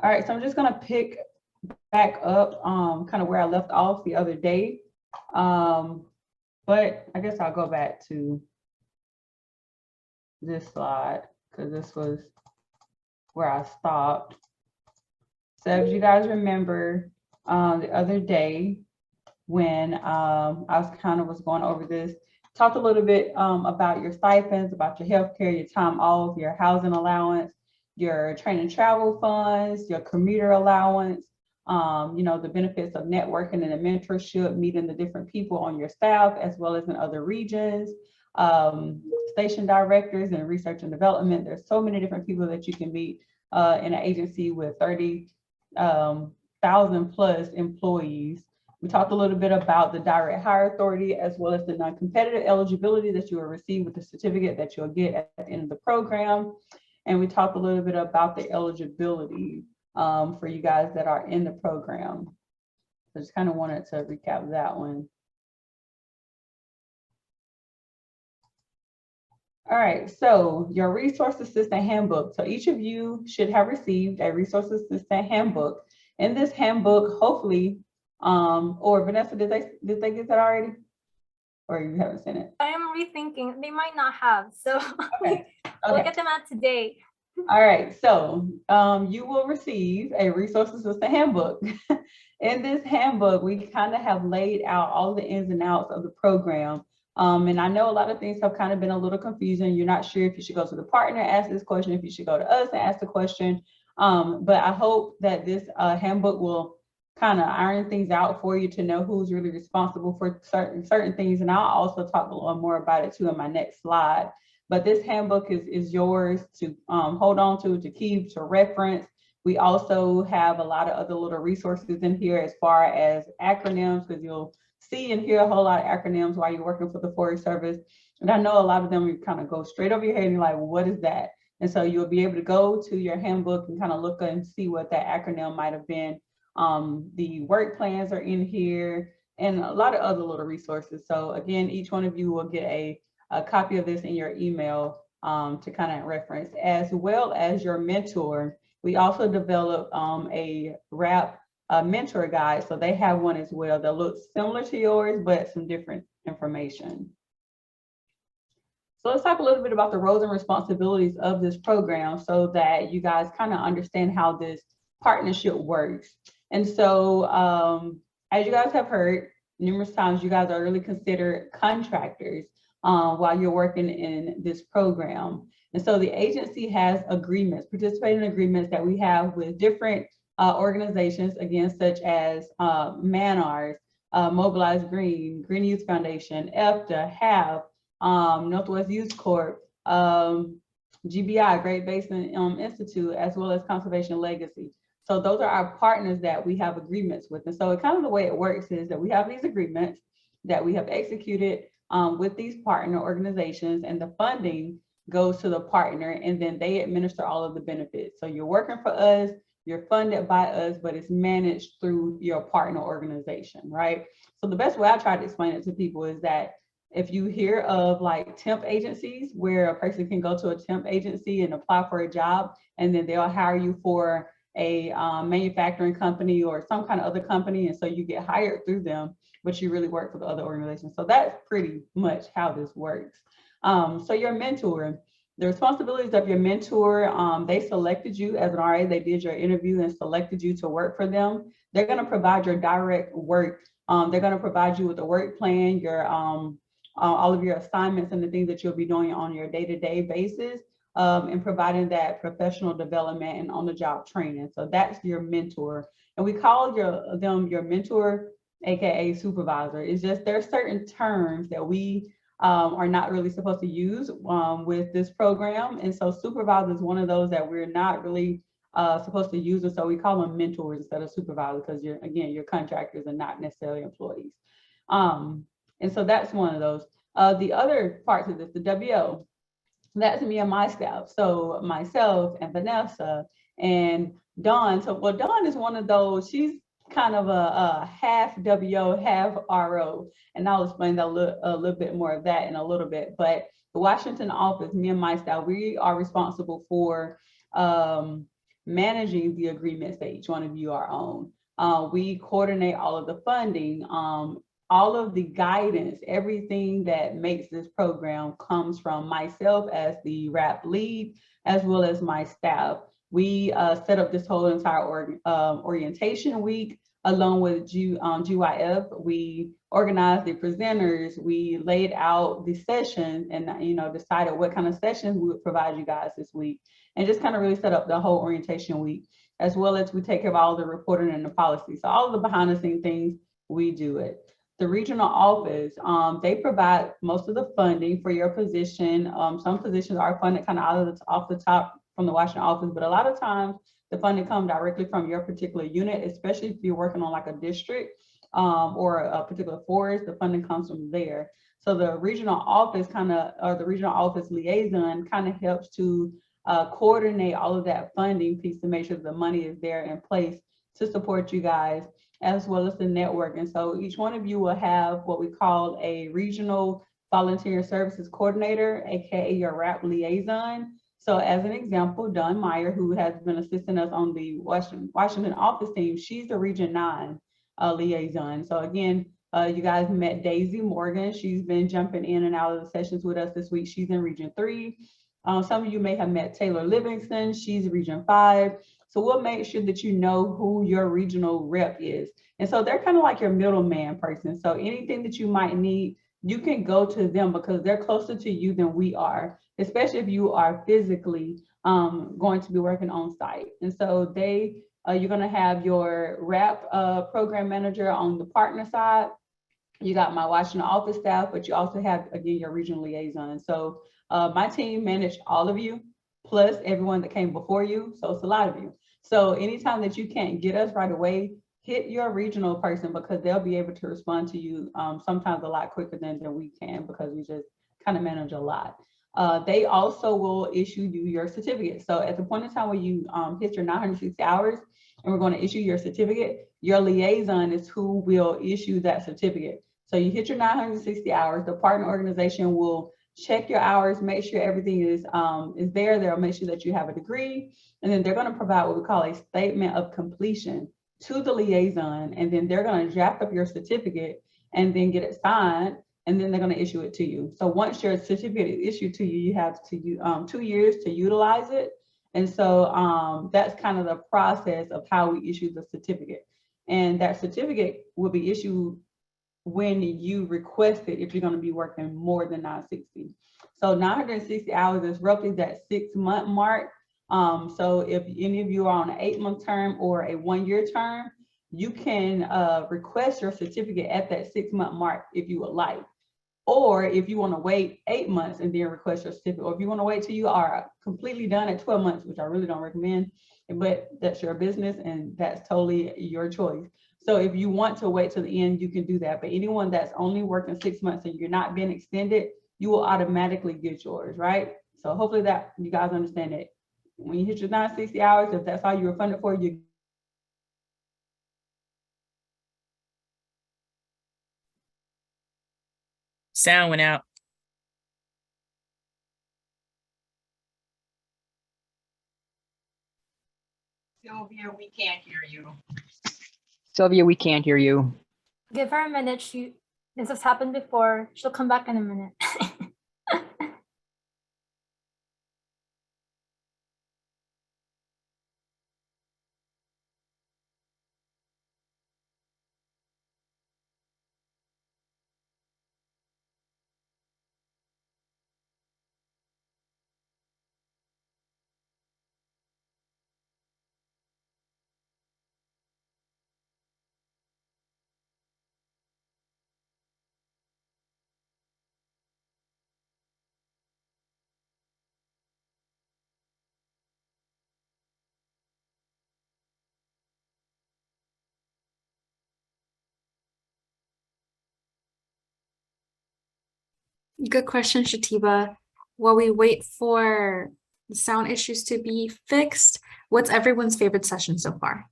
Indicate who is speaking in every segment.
Speaker 1: All right, so I'm just gonna pick back up kind of where I left off the other day. But I guess I'll go back to this slide because this was where I stopped. So if you guys remember the other day when I was going over this, talked a little bit about your stipends, about your healthcare, your time off, your housing allowance, your training travel funds, your commuter allowance, the benefits of networking and the mentorship, meeting the different people on your staff, as well as in other regions, station directors and research and development. There's so many different people that you can meet in an agency with 30,000 plus employees. We talked a little bit about the direct hire authority, as well as the non-competitive eligibility that you will receive with the certificate that you'll get at the end of the program. And we talked a little bit about the eligibility for you guys that are in the program. I just kind of wanted to recap that one. All right, so your resource assistant handbook. So each of you should have received a resource assistant handbook. In this handbook, hopefully, or Vanessa, did they get that already? Or you haven't seen it?
Speaker 2: I am rethinking. They might not have, so okay. We'll get them out today.
Speaker 1: All right, so you will receive a resource assistant handbook. In this handbook, we kind of have laid out all the ins and outs of the program. And I know a lot of things have kind of been a little confusing. You're not sure if you should go to the partner, ask this question, if you should go to us and ask the question. But I hope that this handbook will kind of iron things out for you to know who's really responsible for certain things. And I'll also talk a little more about it too in my next slide. But this handbook is yours to hold on to keep, to reference. We also have a lot of other little resources in here as far as acronyms, because you'll see and hear a whole lot of acronyms while you're working for the Forest Service. And I know a lot of them you kind of go straight over your head and you're like, what is that? And so you'll be able to go to your handbook and kind of look and see what that acronym might have been. The work plans are in here and a lot of other little resources. So again, each one of you will get a copy of this in your email to kind of reference, as well as your mentor. We also developed a wrap mentor guide. So they have one as well that looks similar to yours, but some different information. So let's talk a little bit about the roles and responsibilities of this program so that you guys kind of understand how this partnership works. And so as you guys have heard numerous times, you guys are really considered contractors while you're working in this program. And so the agency has agreements, participating agreements that we have with different organizations, again, such as MANARS, Mobilize Green, Green Youth Foundation, EFTA, HAVE, Northwest Youth Corp, GBI, Great Basin Institute, as well as Conservation Legacy. So those are our partners that we have agreements with. And so kind of the way it works is that we have these agreements that we have executed with these partner organizations, and the funding goes to the partner, and then they administer all of the benefits. So you're working for us, you're funded by us, but it's managed through your partner organization, right? So the best way I try to explain it to people is that if you hear of like temp agencies where a person can go to a temp agency and apply for a job, and then they'll hire you for a manufacturing company or some kind of other company, and so you get hired through them, but you really work for the other organization. So that's pretty much how this works. So your mentor, the responsibilities of your mentor, they selected you as an RA, they did your interview and selected you to work for them. They're gonna provide your direct work. They're gonna provide you with a work plan, your all of your assignments and the things that you'll be doing on your day-to-day basis, and providing that professional development and on-the-job training. So that's your mentor. And we call them your mentor, AKA supervisor. It's just there are certain terms that we are not really supposed to use with this program. And so supervisor is one of those that we're not really supposed to use. And so we call them mentors instead of supervisors, because you're contractors and not necessarily employees. And so that's one of those. The other parts of this, the WO, that's me and my staff. So myself and Vanessa and Dawn. So well, Dawn is one of those, she's kind of a half WO, half RO. And I'll explain that a little bit more of that in a little bit. But the Washington office, me and my staff, we are responsible for managing the agreements that each one of you are on. We coordinate all of the funding, all of the guidance, everything that makes this program comes from myself as the RAP lead, as well as my staff. We set up this whole entire orientation week along with GYF. We organized the presenters, we laid out the sessions, and decided what kind of sessions we would provide you guys this week, and just kind of really set up the whole orientation week, as well as we take care of all the reporting and the policy. So all of the behind the scenes things, we do it. The regional office, they provide most of the funding for your position. Some positions are funded kind of off the top from the Washington office, but a lot of times the funding comes directly from your particular unit, especially if you're working on like a district or a particular forest, the funding comes from there. So the regional office or the regional office liaison kind of helps to coordinate all of that funding piece to make sure the money is there in place to support you guys, as well as the network. And so each one of you will have what we call a regional volunteer services coordinator, AKA your RAP liaison. So as an example, Dawn Meyer, who has been assisting us on the Washington office team, she's the Region 9 liaison. So again, you guys met Daisy Morgan. She's been jumping in and out of the sessions with us this week. She's in Region 3. Some of you may have met Taylor Livingston. She's Region 5. So we'll make sure that you know who your regional rep is. And so they're kind of like your middleman person. So anything that you might need, you can go to them because they're closer to you than we are, especially if you are physically going to be working on site. And so you're going to have your RAP program manager on the partner side. You got my Washington office staff, but you also have, again, your regional liaison. So my team managed all of you, plus everyone that came before you. So it's a lot of you. So anytime that you can't get us right away, hit your regional person because they'll be able to respond to you sometimes a lot quicker than we can because we just kind of manage a lot. They also will issue you your certificate. So at the point in time where you hit your 960 hours and we're going to issue your certificate, your liaison is who will issue that certificate. So you hit your 960 hours, the partner organization will check your hours, make sure everything is there. They'll make sure that you have a degree, and then they're going to provide what we call a statement of completion to the liaison, and then they're going to draft up your certificate and then get it signed, and then they're going to issue it to you. So once your certificate is issued to you, you have 2 years to utilize it. And so that's kind of the process of how we issue the certificate. And that certificate will be issued when you request it if you're going to be working more than 960. So 960 hours is roughly that 6-month mark. So if any of you are on an 8-month term or a 1-year term, you can request your certificate at that 6-month mark if you would like. Or if you want to wait 8 months and then request your certificate, or if you want to wait till you are completely done at 12 months, which I really don't recommend, but that's your business and that's totally your choice. So if you want to wait till the end, you can do that. But anyone that's only working 6 months and you're not being extended, you will automatically get yours, right? So hopefully that you guys understand it. When you hit your 960 hours, if that's all you were funded for, you.
Speaker 3: Sound went out.
Speaker 4: Sylvia, we can't hear you. Sylvia, we can't hear you.
Speaker 2: Give her a minute. This has happened before. She'll come back in a minute.
Speaker 5: Good question, Shatiba. While we wait for the sound issues to be fixed, what's everyone's favorite session so far?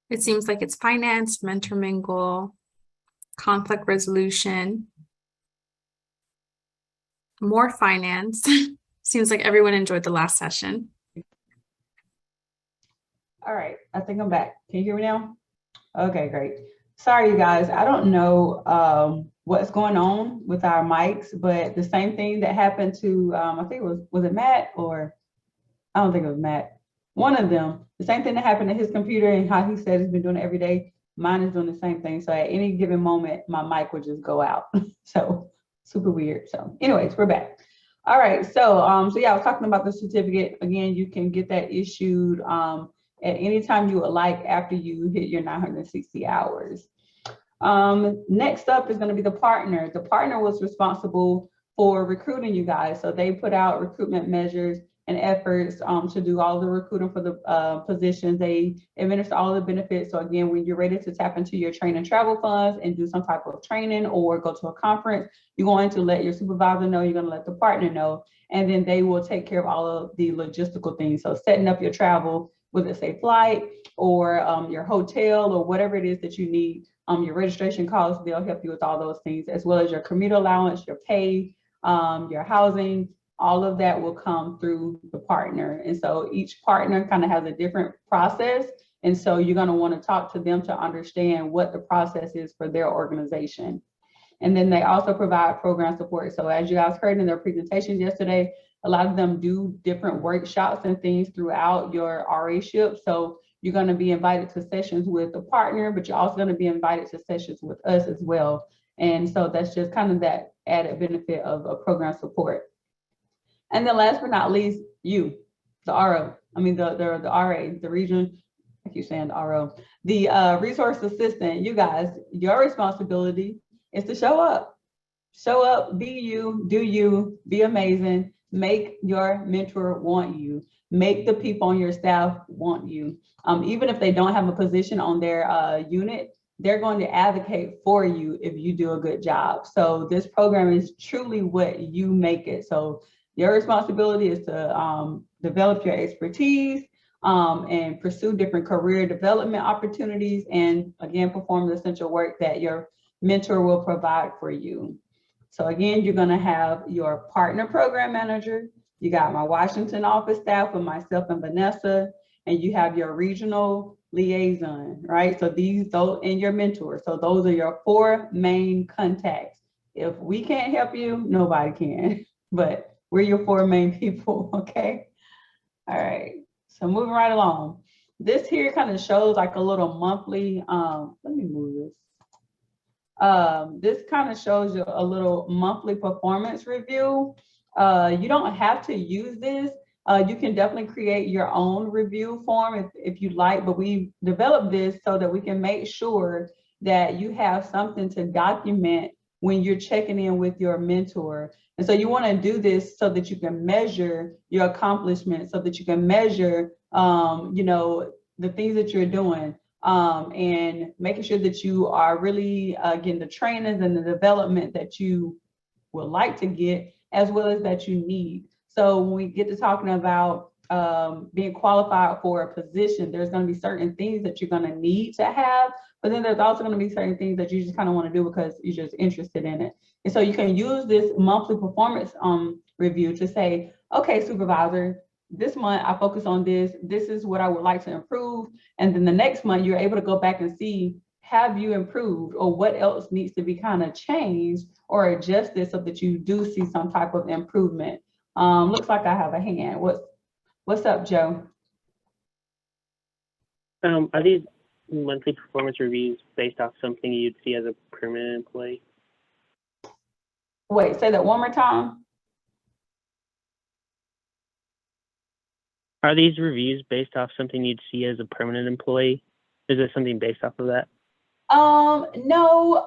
Speaker 5: It seems like it's finance, mentor mingle, conflict resolution, more finance. Seems like everyone enjoyed the last session.
Speaker 1: All right, I think I'm back. Can you hear me now? Okay, great. Sorry, you guys. I don't know what's going on with our mics, but the same thing that happened to, I think it was it Matt, or I don't think it was Matt. One of them, the same thing that happened to his computer and how he said he's been doing it every day. Mine is doing the same thing. So at any given moment, my mic would just go out. So super weird. So anyways, we're back. All right, so yeah, I was talking about the certificate. Again, you can get that issued at any time you would like after you hit your 960 hours. Next up is going to be the partner. The partner was responsible for recruiting you guys. So they put out recruitment measures and efforts to do all the recruiting for the positions. They administer all the benefits. So again, when you're ready to tap into your train and travel funds and do some type of training or go to a conference, you're going to let your supervisor know, you're going to let the partner know, and then they will take care of all of the logistical things. So setting up your travel, whether it's a flight or your hotel or whatever it is that you need, your registration costs, they'll help you with all those things, as well as your commute allowance, your pay, your housing. All of that will come through the partner. And so each partner kind of has a different process. And so you're going to want to talk to them to understand what the process is for their organization. And then they also provide program support. So as you guys heard in their presentations yesterday, a lot of them do different workshops and things throughout your RA-ship. So you're going to be invited to sessions with the partner, but you're also going to be invited to sessions with us as well. And so that's just kind of that added benefit of a program support. And then last but not least, you, the RO, I mean, the RA, the region, I keep saying the RO, the resource assistant. You guys, your responsibility is to show up. Show up, be you, do you, be amazing, make your mentor want you, make the people on your staff want you. Even if they don't have a position on their unit, they're going to advocate for you if you do a good job. So this program is truly what you make it. So your responsibility is to develop your expertise and pursue different career development opportunities, and again, perform the essential work that your mentor will provide for you. So again, you're gonna have your partner program manager, you got my Washington office staff with myself and Vanessa, and you have your regional liaison, right? So those and your mentor. So those are your 4 main contacts. If we can't help you, nobody can, but we're your 4 main people, okay? All right, so moving right along. This here kind of shows like a little monthly, let me move this. This kind of shows you a little monthly performance review. You don't have to use this. You can definitely create your own review form if you like, but we developed this so that we can make sure that you have something to document when you're checking in with your mentor. And so you want to do this so that you can measure your accomplishments, so that you can measure, you know, the things that you're doing, and making sure that you are really getting the trainings and the development that you would like to get, as well as that you need. So when we get to talking about being qualified for a position, there's going to be certain things that you're going to need to have, but then there's also going to be certain things that you just kind of want to do because you're just interested in it. And so you can use this monthly performance review to say, okay, supervisor, this month I focus on this. This is what I would like to improve. And then the next month you're able to go back and see, have you improved, or what else needs to be kind of changed or adjusted so that you do see some type of improvement. Looks like I have a hand. What's up, Joe?
Speaker 6: Are these monthly performance reviews based off something you'd see as a permanent employee?
Speaker 1: Wait, say that one more time.
Speaker 6: Are these reviews based off something you'd see as a permanent employee? Is it something based off of that?
Speaker 1: No,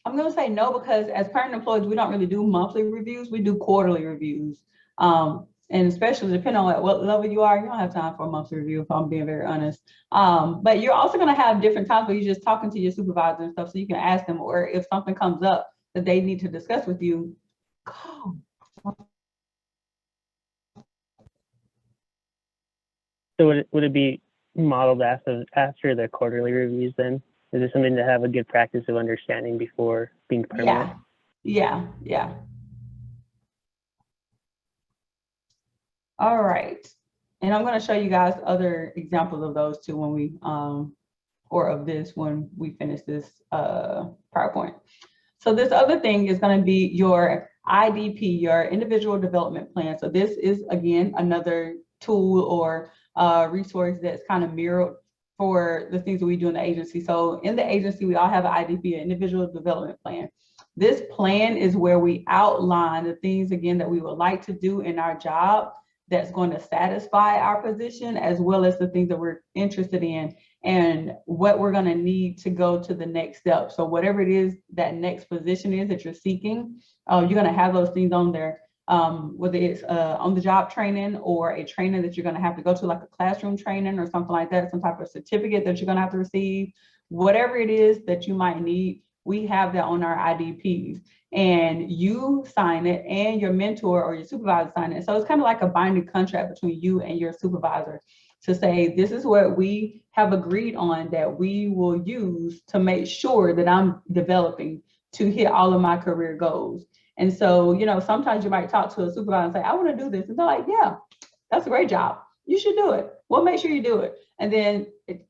Speaker 1: I'm gonna say no, because as permanent employees, we don't really do monthly reviews, we do quarterly reviews. And especially depending on at what level you are, you don't have time for a monthly review, if I'm being very honest. But you're also gonna have different times where you're just talking to your supervisor and stuff, so you can ask them, or if something comes up that they need to discuss with you, call.
Speaker 6: So would it be modeled after the quarterly reviews then? Is this something to have a good practice of understanding before being permanent?
Speaker 1: Yeah. All right. And I'm going to show you guys other examples of those too when we, or of this when we finish this PowerPoint. So this other thing is going to be your IDP, your individual development plan. So this is, again, another tool or resource that's kind of mirrored for the things that we do in the agency. So in the agency, we all have an IDP, an individual development plan. This plan is where we outline the things, again, that we would like to do in our job that's going to satisfy our position, as well as the things that we're interested in and what we're going to need to go to the next step. So whatever it is that next position is that you're seeking, you're going to have those things on there, whether it's on the job training or a training that you're going to have to go to, like a classroom training or something like that, some type of certificate that you're going to have to receive, whatever it is that you might need, we have that on our IDPs. And you sign it and your mentor or your supervisor sign it. So it's kind of like a binding contract between you and your supervisor to say, this is what we have agreed on that we will use to make sure that I'm developing to hit all of my career goals. And so, you know, sometimes you might talk to a supervisor and say, I want to do this. And they're like, yeah, that's a great job. You should do it. We'll make sure you do it. And then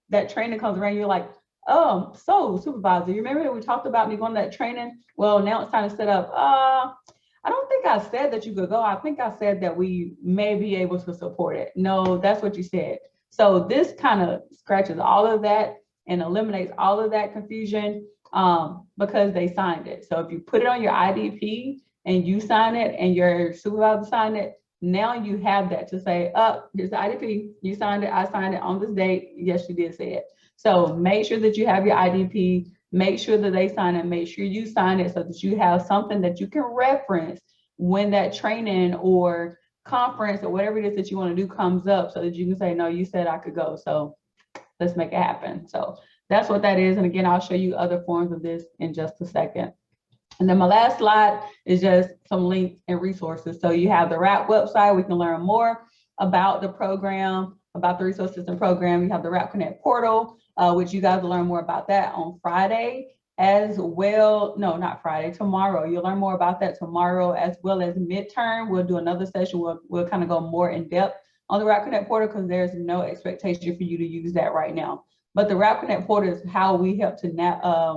Speaker 1: that training comes around, you're like, so supervisor, you remember that we talked about me going to that training? Well, now it's time to set up. I don't think I said that you could go. I think I said that we may be able to support it. No, that's what you said. So this kind of scratches all of that and eliminates all of that confusion because they signed it. So if you put it on your IDP and you sign it and your supervisor signed it, now you have that to say, here's the IDP. You signed it. I signed it on this date. Yes, you did say it. So make sure that you have your IDP, make sure that they sign it, make sure you sign it so that you have something that you can reference when that training or conference or whatever it is that you want to do comes up, so that you can say, no, you said I could go. So let's make it happen. So that's what that is. And again, I'll show you other forms of this in just a second. And then my last slide is just some links and resources. So you have the RAP website. We can learn more about the program, about the resource system program. You have the RAP Connect portal, which you guys will learn more about that on Friday as well. No, not Friday, tomorrow. You'll learn more about that tomorrow, as well as midterm. We'll do another session. We'll kind of go more in depth on the RAP Connect portal because there's no expectation for you to use that right now. But the RAP Connect portal is how we help to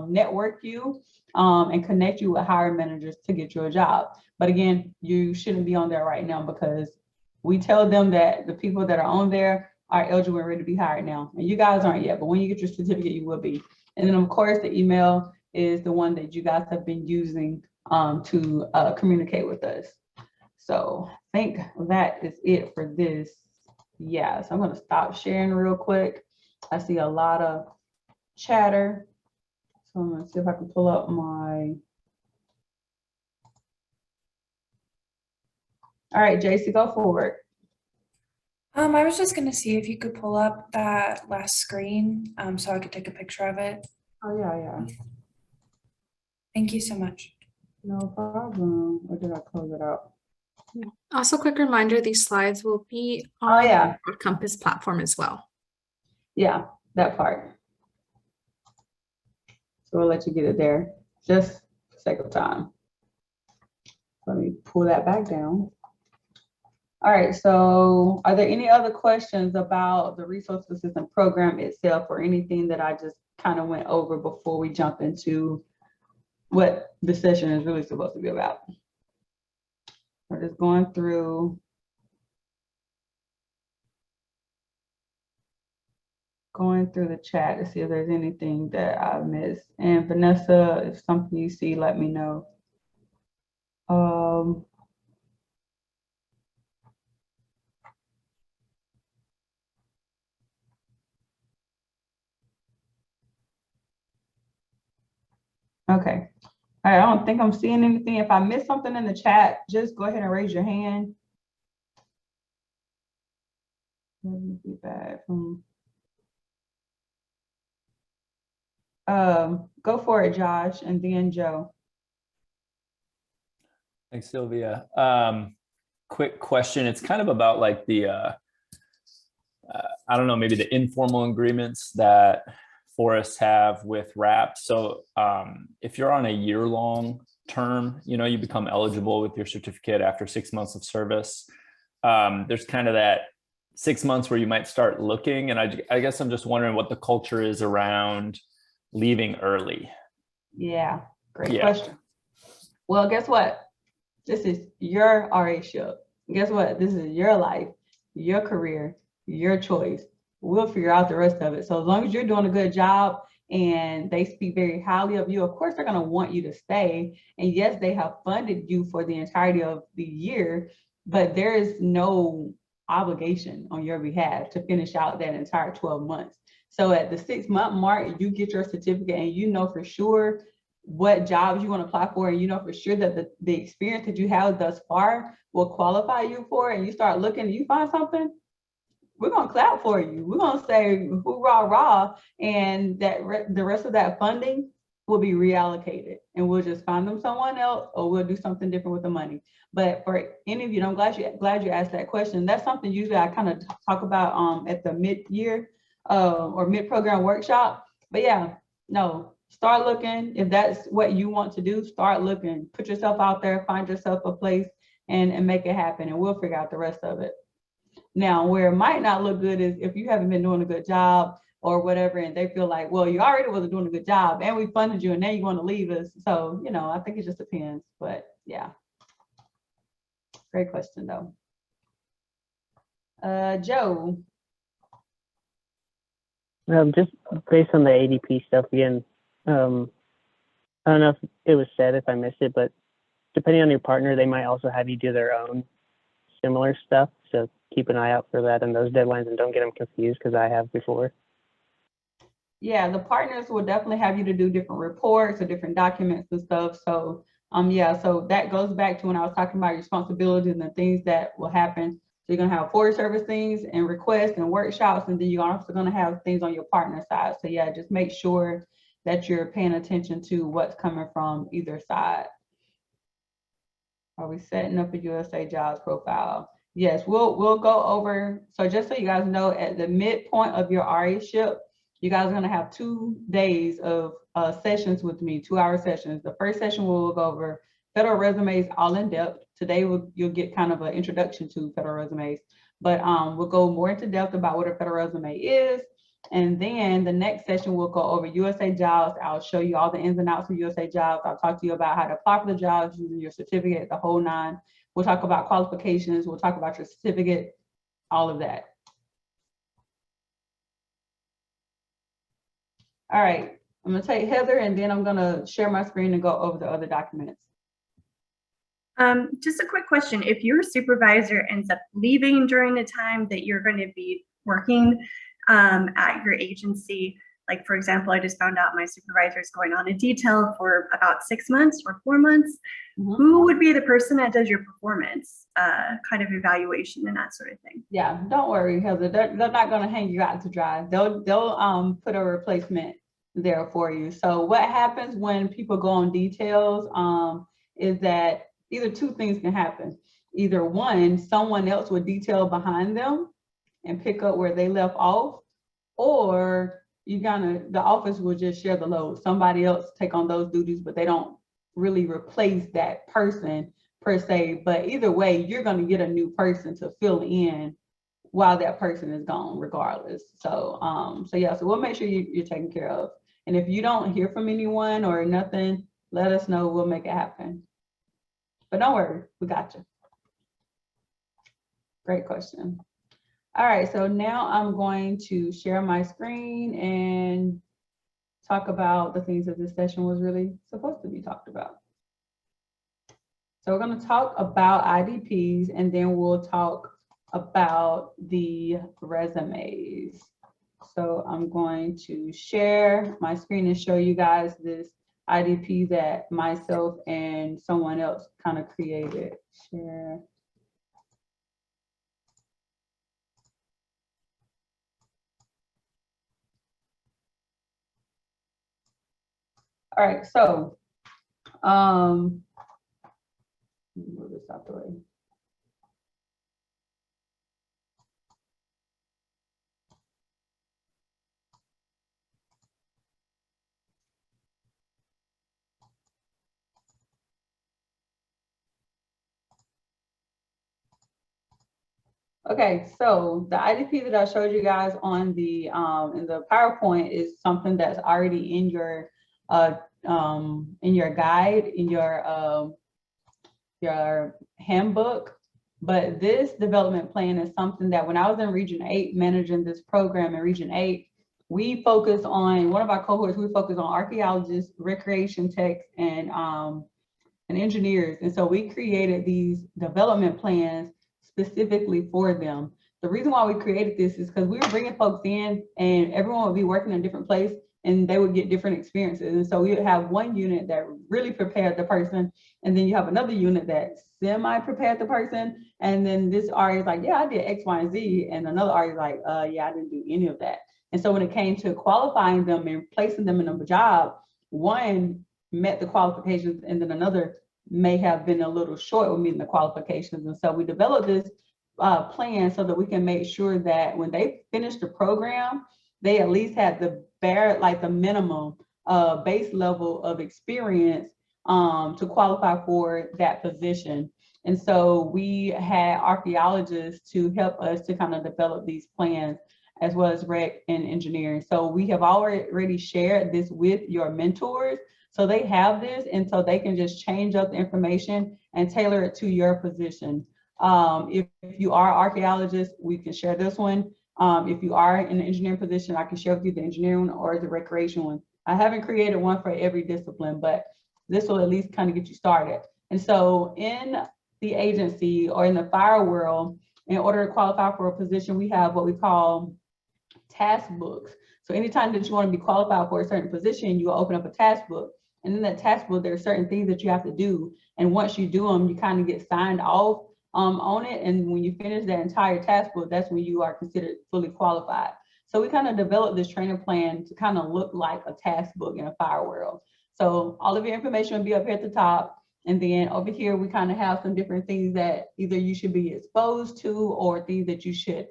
Speaker 1: network you and connect you with hiring managers to get you a job. But again, you shouldn't be on there right now because we tell them that the people that are on there are eligible and ready to be hired now. And you guys aren't yet, but when you get your certificate, you will be. And then of course, the email is the one that you guys have been using to communicate with us. So I think that is it for this. Yeah, so I'm gonna stop sharing real quick. I see a lot of chatter. So I'm gonna see if I can pull up my. All right, JC, go forward.
Speaker 7: I was just gonna see if you could pull up that last screen, so I could take a picture of it.
Speaker 1: Oh yeah.
Speaker 7: Thank you so much.
Speaker 1: No problem. Or did I close it out?
Speaker 5: Also, quick reminder, these slides will be on our Compass platform as well.
Speaker 1: Yeah, that part. So we'll let you get it there, just for the sake of time. Let me pull that back down. All right, so are there any other questions about the resource assistant program itself or anything that I just kind of went over before we jump into what the session is really supposed to be about? We're just going through the chat to see if there's anything that I missed. And Vanessa, if something you see, let me know. Okay. All right, I don't think I'm seeing anything. If I missed something in the chat, just go ahead and raise your hand. Let me be back. Go for it, Josh, and then Joe.
Speaker 8: Thanks, Sylvia. Quick question. It's kind of about like the, I don't know, maybe the informal agreements that forests have with RAP. So if you're on a year-long term, you know, you become eligible with your certificate after 6 months of service. There's kind of that 6 months where you might start looking. And I guess I'm just wondering what the culture is around leaving early.
Speaker 1: Yeah, great question. Well, guess what? This is your RA-ship. Guess what? This is your life, your career, your choice. We'll figure out the rest of it. So as long as you're doing a good job and they speak very highly of you, of course, they're going to want you to stay. And yes, they have funded you for the entirety of the year, but there is no obligation on your behalf to finish out that entire 12 months. So at the 6-month mark, you get your certificate and you know for sure what jobs you want to apply for, and you know for sure that the experience that you have thus far will qualify you for, and you start looking and you find something, we're going to clap for you. We're going to say hoorah, rah, and that the rest of that funding will be reallocated, and we'll just find them someone else, or we'll do something different with the money. But for any of you, I'm glad you asked that question. That's something usually I kind of talk about at the mid-year or mid-program workshop. But yeah, no, start looking. If that's what you want to do, start looking. Put yourself out there, find yourself a place, and make it happen, and we'll figure out the rest of it. Now, where it might not look good is if you haven't been doing a good job or whatever, and they feel like, well, you already wasn't doing a good job and we funded you and now you want to leave us. So, you know, I think it just depends, but yeah. Great question though. Joe.
Speaker 6: Just based on the ADP stuff again, I don't know if it was said, if I missed it, but depending on your partner, they might also have you do their own similar stuff. So keep an eye out for that and those deadlines, and don't get them confused, because I have before.
Speaker 1: Yeah, the partners will definitely have you to do different reports or different documents and stuff. So yeah, so that goes back to when I was talking about responsibilities and the things that will happen. So you're gonna have Forest Service things and requests and workshops, and then you're also gonna have things on your partner side. So yeah, just make sure that you're paying attention to what's coming from either side. Are we setting up a USA Jobs profile? Yes, we'll go over. So just so you guys know, at the midpoint of your RA-ship, you guys are going to have 2 days of sessions with me, 2-hour sessions. The first session we'll go over federal resumes all in depth. Today you'll get kind of an introduction to federal resumes, but we'll go more into depth about what a federal resume is. And then the next session we'll go over USA Jobs. I'll show you all the ins and outs of USA Jobs. I'll talk to you about how to apply for the jobs using your certificate, the whole 9. We'll talk about qualifications. We'll talk about your certificate, all of that. All right, I'm gonna take Heather, and then I'm gonna share my screen and go over the other documents.
Speaker 9: Just a quick question. If your supervisor ends up leaving during the time that you're going to be working at your agency, like for example, I just found out my supervisor is going on a detail for about 6 months or 4 months, who would be the person that does your performance kind of evaluation and that sort of thing?
Speaker 1: Yeah, don't worry, Heather. They're not going to hang you out to dry. They'll put a replacement there for you. So what happens when people go on details is that either 2 things can happen. Either one, someone else will detail behind them and pick up where they left off, or the office will just share the load. Somebody else take on those duties, but they don't really replace that person per se. But either way, you're going to get a new person to fill in while that person is gone, regardless. So yeah, so we'll make sure you're taken care of. And if you don't hear from anyone or nothing, let us know. We'll make it happen. But don't worry, we got you. Great question. All right, so now I'm going to share my screen and talk about the things that this session was really supposed to be talked about. So we're going to talk about IDPs, and then we'll talk about the resumes. So I'm going to share my screen and show you guys this IDP that myself and someone else kind of created. Share. All right, so move this out the way. Okay, so the IDP that I showed you guys on the in the PowerPoint is something that's already in your guide, in your handbook. But this development plan is something that when I was in Region 8 managing this program in Region 8, we focus on one of our cohorts, we focus on archaeologists, recreation techs, and engineers. And so we created these development plans specifically for them. The reason why we created this is because we were bringing folks in and everyone would be working in a different place and they would get different experiences. And so we would have one unit that really prepared the person, and then you have another unit that semi-prepared the person, and then this RA is like, yeah, I did X, Y, and Z, and another RA is like, yeah, I didn't do any of that. And so when it came to qualifying them and placing them in a job, one met the qualifications and then another may have been a little short with meeting the qualifications. And so we developed this plan so that we can make sure that when they finish the program, they at least had the bare, like the minimum base level of experience to qualify for that position. And so we had archaeologists to help us to kind of develop these plans, as well as rec and engineering. So we have already shared this with your mentors. So they have this, and so they can just change up the information and tailor it to your position. If you are an archaeologist, we can share this one. If you are in an engineering position, I can share with you the engineering one or the recreation one. I haven't created one for every discipline, but this will at least kind of get you started. And so in the agency or in the fire world, in order to qualify for a position, we have what we call task books. So anytime that you want to be qualified for a certain position, you open up a task book. And in that task book, there are certain things that you have to do. And once you do them, you kind of get signed off on it. And when you finish that entire task book, that's when you are considered fully qualified. So we kind of developed this training plan to kind of look like a task book in a fire world. So all of your information will be up here at the top. And then over here, we kind of have some different things that either you should be exposed to or things that you should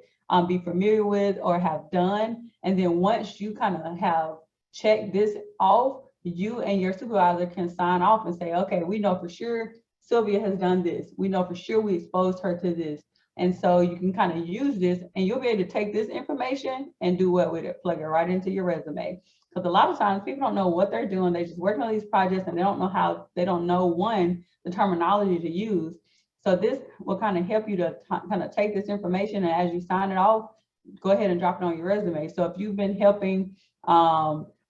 Speaker 1: be familiar with or have done. And then once you kind of have checked this off, you and your supervisor can sign off and say, okay, we know for sure Sylvia has done this. We know for sure we exposed her to this. And so you can kind of use this and you'll be able to take this information and do what with it, plug it right into your resume. Because a lot of times people don't know what they're doing. They're just working on these projects and they don't know how, they don't know the terminology to use. So this will kind of help you to kind of take this information, and as you sign it off, go ahead and drop it on your resume. So if you've been helping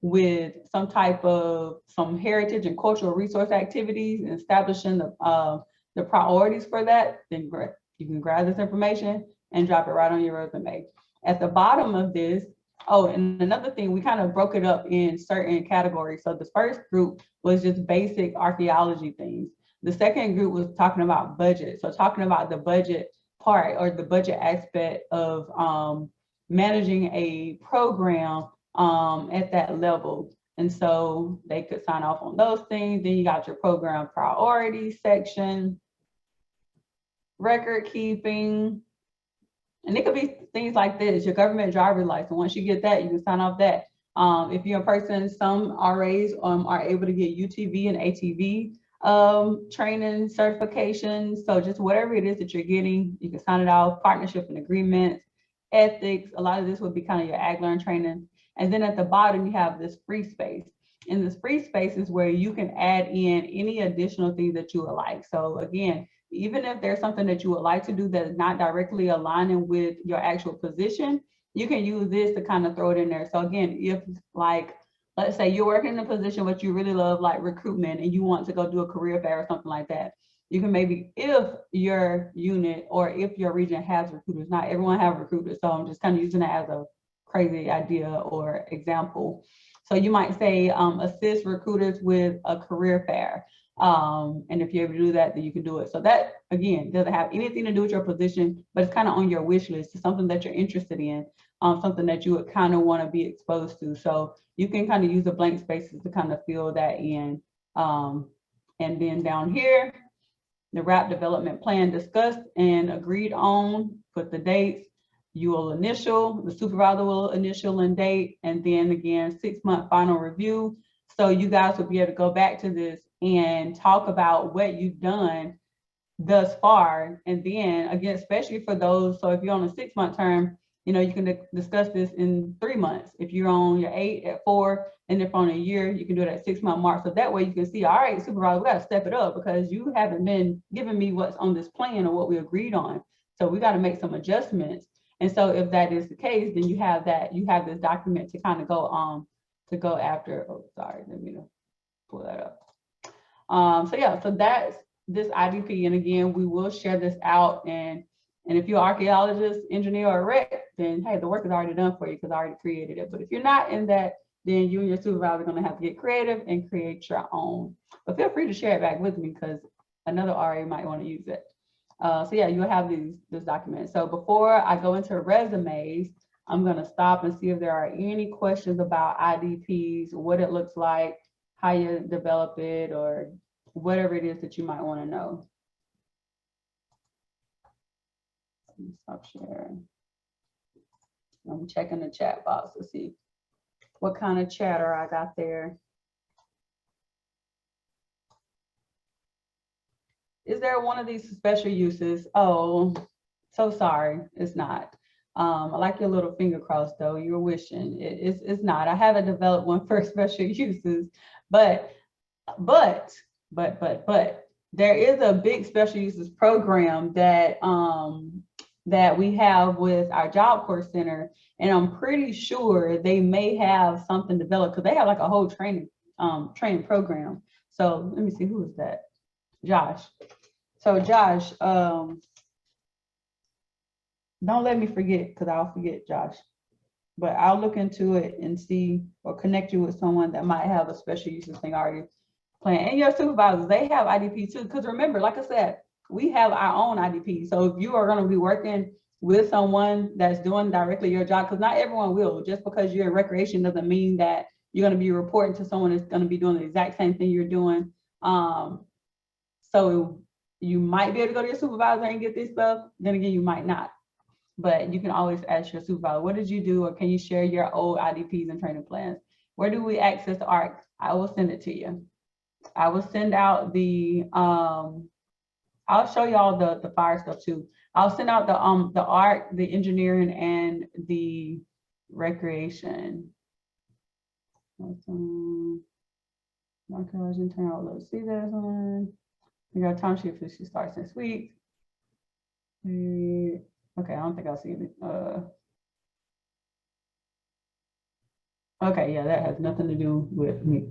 Speaker 1: with some type of some heritage and cultural resource activities and establishing the priorities for that, then great. You can grab this information and drop it right on your resume. At the bottom of this, oh, and another thing, we kind of broke it up in certain categories. So the first group was just basic archaeology things. The second group was talking about budget. So talking about the budget part or the budget aspect of managing a program at that level. And so they could sign off on those things. Then you got your program priorities section, record keeping, and it could be things like this, your government driver's license. Once you get that, you can sign off that. If you're a person, some RAs are able to get UTV and ATV training certifications. So just whatever it is that you're getting, you can sign it off. Partnership and agreements, ethics, a lot of this would be kind of your ag learn training. And then at the bottom, you have this free space. And this free space is where you can add in any additional things that you would like. So again, even if there's something that you would like to do that is not directly aligning with your actual position, you can use this to kind of throw it in there. So again, if like, let's say you're working in a position but you really love like recruitment and you want to go do a career fair or something like that, you can maybe, if your unit or if your region has recruiters, not everyone have recruiters, so I'm just kind of using that as a crazy idea or example. So you might say assist recruiters with a career fair. And if you're able to do that, then you can do it. So that, again, doesn't have anything to do with your position, but it's kind of on your wish list. It's something that you're interested in, something that you would kind of want to be exposed to. So you can kind of use the blank spaces to kind of fill that in. And then down here, the RAP development plan discussed and agreed on, put the dates. You will initial, the supervisor will initial and date, and then again, 6-month final review. So you guys will be able to go back to this and talk about what you've done thus far. And then again, especially for those, so if you're on a 6-month term, you know, you can discuss this in 3 months. If you're on your 8 at 4, and if on a year, you can do it at 6-month mark. So that way you can see, all right, supervisor, we got to step it up because you haven't been giving me what's on this plan or what we agreed on. So we got to make some adjustments. And so if that is the case, then you have this document to kind of go after. Oh, sorry, let me pull that up. So yeah, so that's this IDP. And again, we will share this out. And if you're an archaeologist, engineer, or rec, then hey, the work is already done for you because I already created it. But if you're not in that, then you and your supervisor are going to have to get creative and create your own. But feel free to share it back with me because another RA might want to use it. So yeah, you'll have this document. So before I go into resumes, I'm going to stop and see if there are any questions about IDPs, what it looks like, how you develop it, or whatever it is that you might want to know. Let me stop sharing. I'm checking the chat box to see what kind of chatter I got there. Is there one of these special uses? Oh, so sorry, it's not. I like your little finger cross though, you're wishing. It's not. I haven't developed one for special uses, but there is a big special uses program that that we have with our Job Corps Center, and I'm pretty sure they may have something developed because they have like a whole training program. So let me see, who is that? Josh. So Josh, don't let me forget because I'll forget, Josh. But I'll look into it and see or connect you with someone that might have a special uses thing already planned. And your supervisors, they have IDP too. Because remember, like I said, we have our own IDP. So if you are going to be working with someone that's doing directly your job, because not everyone will, just because you're in recreation doesn't mean that you're going to be reporting to someone that's going to be doing the exact same thing you're doing. So you might be able to go to your supervisor and get this stuff. Then again, you might not. But you can always ask your supervisor, what did you do? Or can you share your old IDPs and training plans? Where do we access the ARC? I will send it to you. I will send out the, I'll show y'all the fire stuff too. I'll send out the ARC, the engineering, and the recreation. Let's see that one. We got time sheet for she starts next week. Okay, I don't think I'll see it. Okay, yeah, that has nothing to do with me.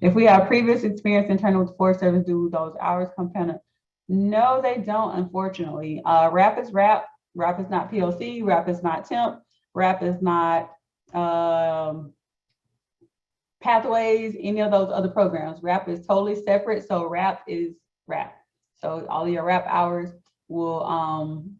Speaker 1: If we have previous experience internally with Forest Service, do those hours component? No, they don't, unfortunately. RAP is RAP. RAP is not PLC. RAP is not temp. RAP is not Pathways, any of those other programs. RAP is totally separate. So RAP is RAP. So all your RAP hours will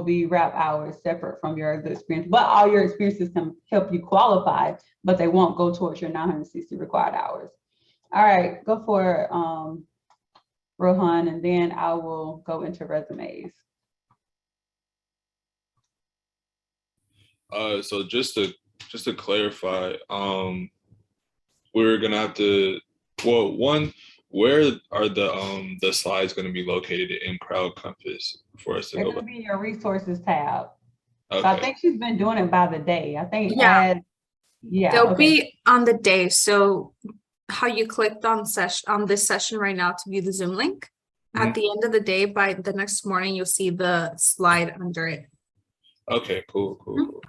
Speaker 1: be RAP hours separate from your experience, but all your experiences can help you qualify, but they won't go towards your 960 required hours. All right, go for Rohan, and then I will go into resumes.
Speaker 10: So just to clarify, we're gonna have to, well, one, where are the slides going to be located in Crowd Compass for us to
Speaker 1: It's
Speaker 10: go?
Speaker 1: going to be your resources tab.
Speaker 10: Okay.
Speaker 1: So I think she's been doing it by the day. I think,
Speaker 5: Yeah.
Speaker 1: yeah,
Speaker 5: They'll
Speaker 1: okay.
Speaker 5: be on the day. So how you clicked on this session right now to view the Zoom link, at the end of the day, by the next morning, you'll see the slide under it.
Speaker 10: Okay, cool.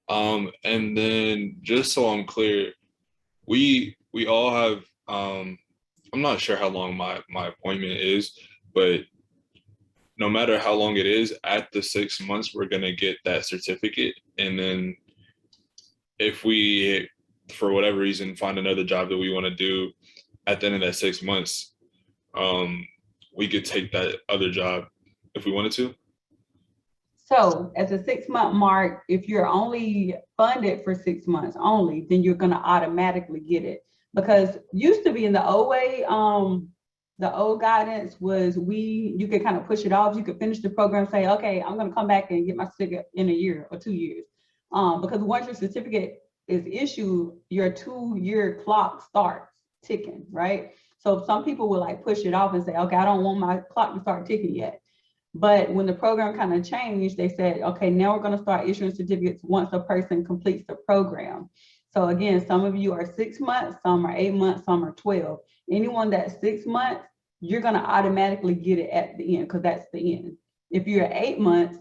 Speaker 10: And then just so I'm clear, we all have, I'm not sure how long my appointment is, but no matter how long it is, at the 6 months, we're gonna get that certificate. And then if we, for whatever reason, find another job that we wanna do at the end of that 6 months, we could take that other job if we wanted to.
Speaker 1: So at the 6 month mark, if you're only funded for 6 months only, then you're gonna automatically get it. Because used to be in the old way, the old guidance was you could kind of push it off. You could finish the program, say, okay, I'm gonna come back and get my certificate in a year or 2 years. Because once your certificate is issued, your 2-year clock starts ticking, right? So some people will like push it off and say, okay, I don't want my clock to start ticking yet. But when the program kind of changed, they said, okay, now we're going to start issuing certificates once a person completes the program. So again, some of you are 6 months, some are 8 months, some are 12. Anyone that's 6 months, you're going to automatically get it at the end because that's the end. If you're 8 months,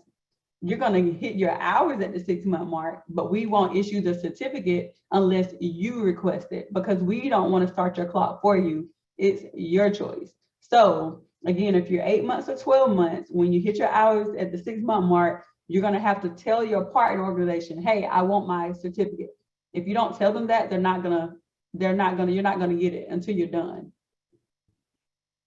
Speaker 1: you're going to hit your hours at the 6 month mark, but we won't issue the certificate unless you request it, because we don't want to start your clock for you. It's your choice. So again, if you're 8 months or 12 months, when you hit your hours at the 6 month mark, you're going to have to tell your partner organization, hey, I want my certificate. If you don't tell them that, you're not going to get it until you're done.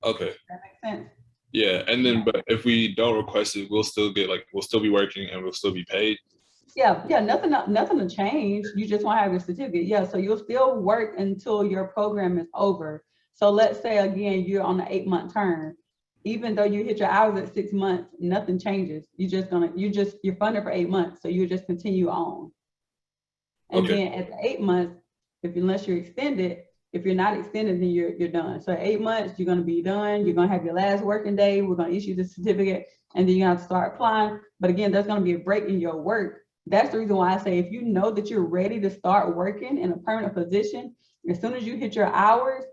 Speaker 10: Okay.
Speaker 1: Does that make sense?
Speaker 10: Yeah, and then but if we don't request it, we'll still be working and we'll still be paid.
Speaker 1: Yeah, nothing to change. You just won't have your certificate. Yeah, so you'll still work until your program is over. So let's say again, you're on the 8 month term. Even though you hit your hours at 6 months, nothing changes. You're funded for 8 months. So you just continue on. And then at the 8 months, unless you're extended, if you're not extended, then you're done. So 8 months, you're going to be done. You're going to have your last working day. We're going to issue the certificate, and then you have to start applying. But again, there's going to be a break in your work. That's the reason why I say if you know that you're ready to start working in a permanent position, as soon as you hit your hours,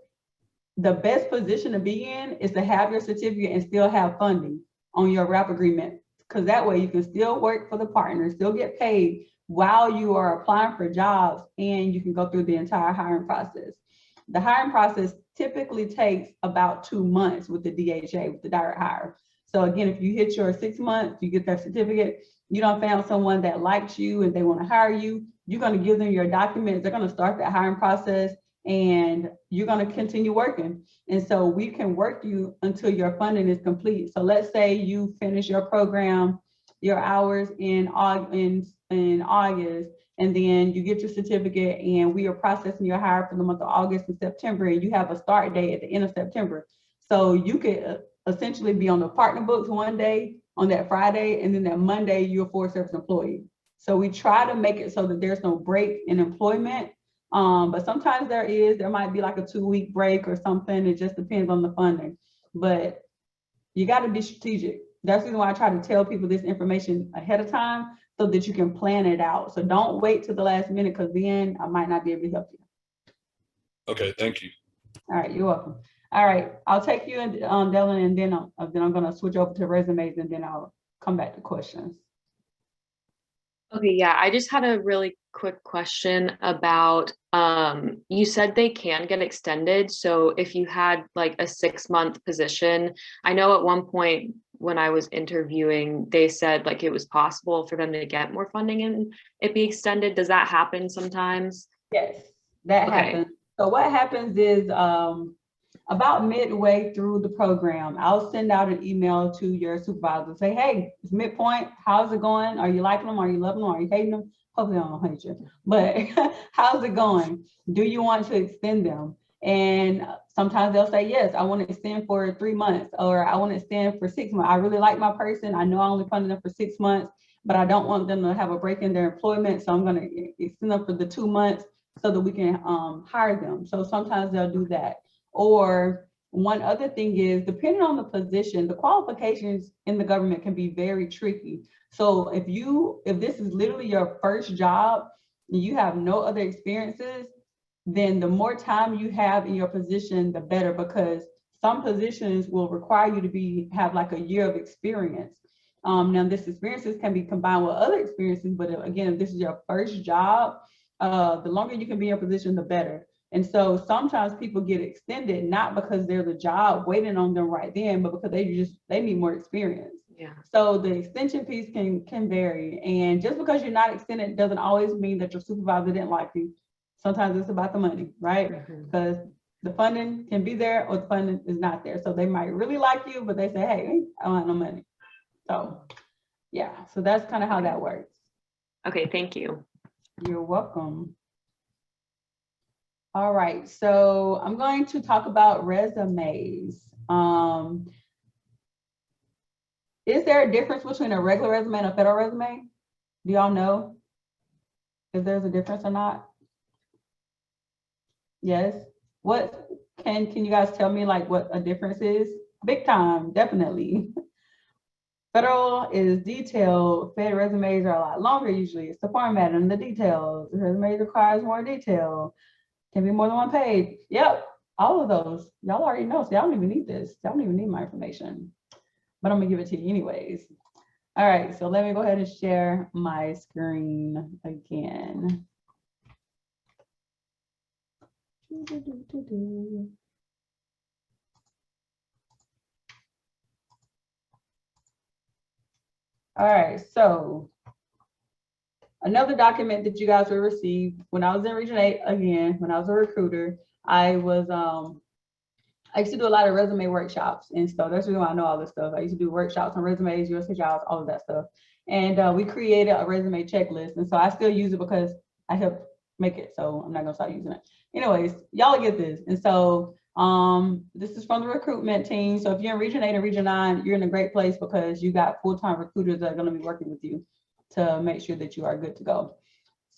Speaker 1: the best position to be in is to have your certificate and still have funding on your wrap agreement, because that way you can still work for the partner, still get paid while you are applying for jobs, and you can go through the entire hiring process. The hiring process typically takes about 2 months with the DHA, with the direct hire. So again, if you hit your 6 months, you get that certificate, you don't found someone that likes you and they want to hire you, you're going to give them your documents, they're going to start that hiring process, and you're going to continue working. And so we can work you until your funding is complete. So let's say you finish your program, your hours in August, and then you get your certificate, and we are processing your hire for the month of August and September, and you have a start date at the end of September. So you could essentially be on the partner books one day on that Friday, and then that Monday you're a full service employee. So we try to make it so that there's no break in employment. But sometimes there might be like a 2-week break or something. It just depends on the funding, but you got to be strategic. That's the reason why I try to tell people this information ahead of time so that you can plan it out. So don't wait till the last minute, because then I might not be able to help you.
Speaker 10: Okay, thank you.
Speaker 1: All right, you're welcome. All right, I'll take you and Dylan, and then I'm going to switch over to resumes, and then I'll come back to questions.
Speaker 11: Okay, yeah, I just had a really quick question about, you said they can get extended. So if you had like a 6 month position, I know at one point when I was interviewing, they said like it was possible for them to get more funding and it be extended. Does that happen sometimes?
Speaker 1: Yes, that happens. So what happens is about midway through the program, I'll send out an email to your supervisor and say, hey, it's midpoint. How's it going? Are you liking them? Are you loving them? Are you hating them? Hopefully I don't hate you, but how's it going? Do you want to extend them? And sometimes they'll say, yes, I want to extend for 3 months, or I want to extend for 6 months. I really like my person. I know I only funded them for 6 months, but I don't want them to have a break in their employment. So I'm going to extend them for the 2 months so that we can hire them. So sometimes they'll do that. Or one other thing is, depending on the position, the qualifications in the government can be very tricky. So if this is literally your first job and you have no other experiences, then the more time you have in your position, the better, because some positions will require you to have like a year of experience. Now this experiences can be combined with other experiences, but again, if this is your first job, the longer you can be in your position, the better. And so sometimes people get extended, not because there's a job waiting on them right then, but because they need more experience.
Speaker 11: Yeah.
Speaker 1: So the extension piece can vary. And just because you're not extended doesn't always mean that your supervisor didn't like you. Sometimes it's about the money, right? Because the funding can be there or the funding is not there. So they might really like you, but they say, hey, I don't have no money. So yeah, so that's kind of how that works.
Speaker 11: Okay, thank you.
Speaker 1: You're welcome. All right, so I'm going to talk about resumes. Is there a difference between a regular resume and a federal resume? Do y'all know if there's a difference or not? Yes. Can you guys tell me like what a difference is? Big time, definitely. Federal is detailed. Fed resumes are a lot longer usually. It's the format and the details. The resume requires more detail. Can be more than one page. Yep, all of those. Y'all already know, so y'all don't even need this. Y'all don't even need my information. But I'm gonna give it to you anyways. All right, so let me go ahead and share my screen again. All right, so another document that you guys will receive when I was in Region 8, again, when I was a recruiter, I used to do a lot of resume workshops and stuff. That's really why I know all this stuff. I used to do workshops on resumes, USA jobs, all of that stuff. And we created a resume checklist. And so I still use it because I helped make it. So I'm not gonna stop using it. Anyways, y'all get this. And so this is from the recruitment team. So if you're in Region 8 and Region 9, you're in a great place because you got full-time recruiters that are gonna be working with you to make sure that you are good to go.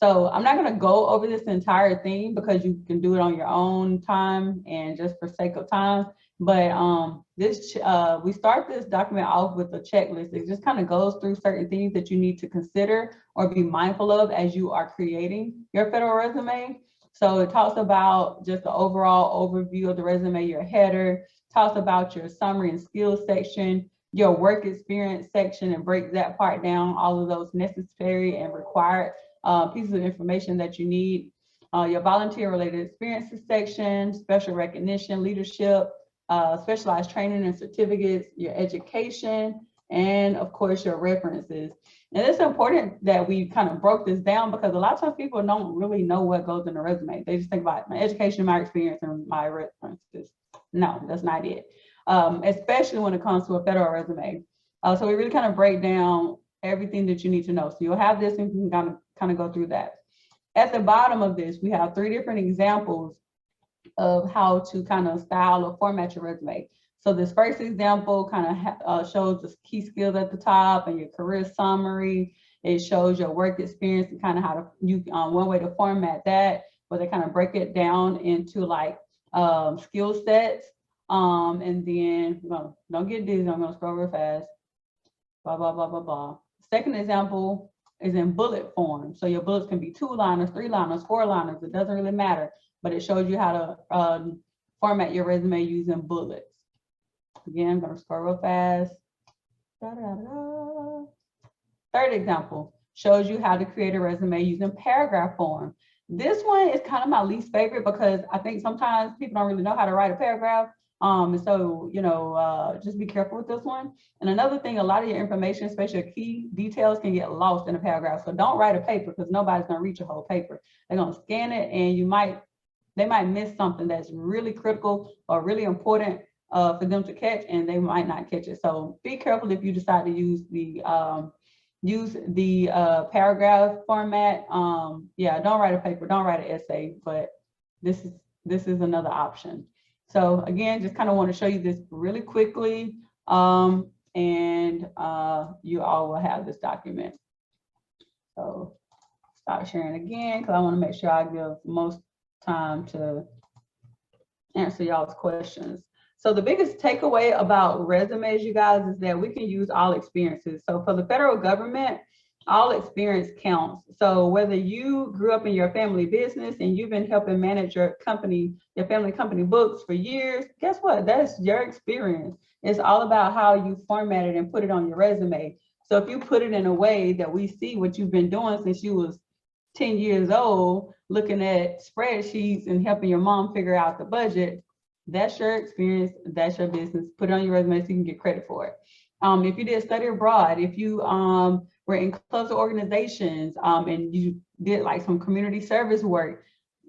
Speaker 1: So I'm not going to go over this entire thing because you can do it on your own time and just for sake of time. But we start this document off with a checklist. It just kind of goes through certain things that you need to consider or be mindful of as you are creating your federal resume. So it talks about just the overall overview of the resume, your header, talks about your summary and skills section, your work experience section, and breaks that part down, all of those necessary and required pieces of information that you need, your volunteer related experiences section, special recognition, leadership, specialized training and certificates, your education, and of course your references. And it's important that we kind of broke this down because a lot of times people don't really know what goes in a resume. They just think about my education, my experience, and my references. No, that's not it. Especially when it comes to a federal resume. So we really kind of break down everything that you need to know. So you'll have this and you can kind of go through that. At the bottom of this, we have 3 different examples of how to kind of style or format your resume. So this first example kind of shows the key skills at the top and your career summary. It shows your work experience and kind of how to, one way to format that, where they kind of break it down into like skill sets. And then, well, don't get dizzy, I'm gonna scroll real fast. Blah, blah, blah, blah, blah. Second example is in bullet form. So your bullets can be 2-liners, 3-liners, 4-liners, it doesn't really matter, but it shows you how to format your resume using bullets. Again, I'm gonna scroll real fast. Da, da, da. Third example shows you how to create a resume using paragraph form. This one is kind of my least favorite because I think sometimes people don't really know how to write a paragraph. And so, just be careful with this one. And another thing, a lot of your information, especially your key details, can get lost in a paragraph. So don't write a paper because nobody's gonna read your whole paper. They're gonna scan it and they might miss something that's really critical or really important for them to catch, and they might not catch it. So be careful if you decide to use the paragraph format. Yeah, don't write a paper, don't write an essay, but this is another option. So again, just kind of want to show you this really quickly, and you all will have this document. So stop sharing again because I want to make sure I give most time to answer y'all's questions. So the biggest takeaway about resumes, you guys, is that we can use all experiences. So for the federal government, all experience counts. So whether you grew up in your family business and you've been helping manage your company, your family company books for years, guess what? That's your experience. It's all about how you format it and put it on your resume. So if you put it in a way that we see what you've been doing since you was 10 years old, looking at spreadsheets and helping your mom figure out the budget, that's your experience, that's your business. Put it on your resume so you can get credit for it. If you did study abroad, if you were in closer organizations and you did like some community service work,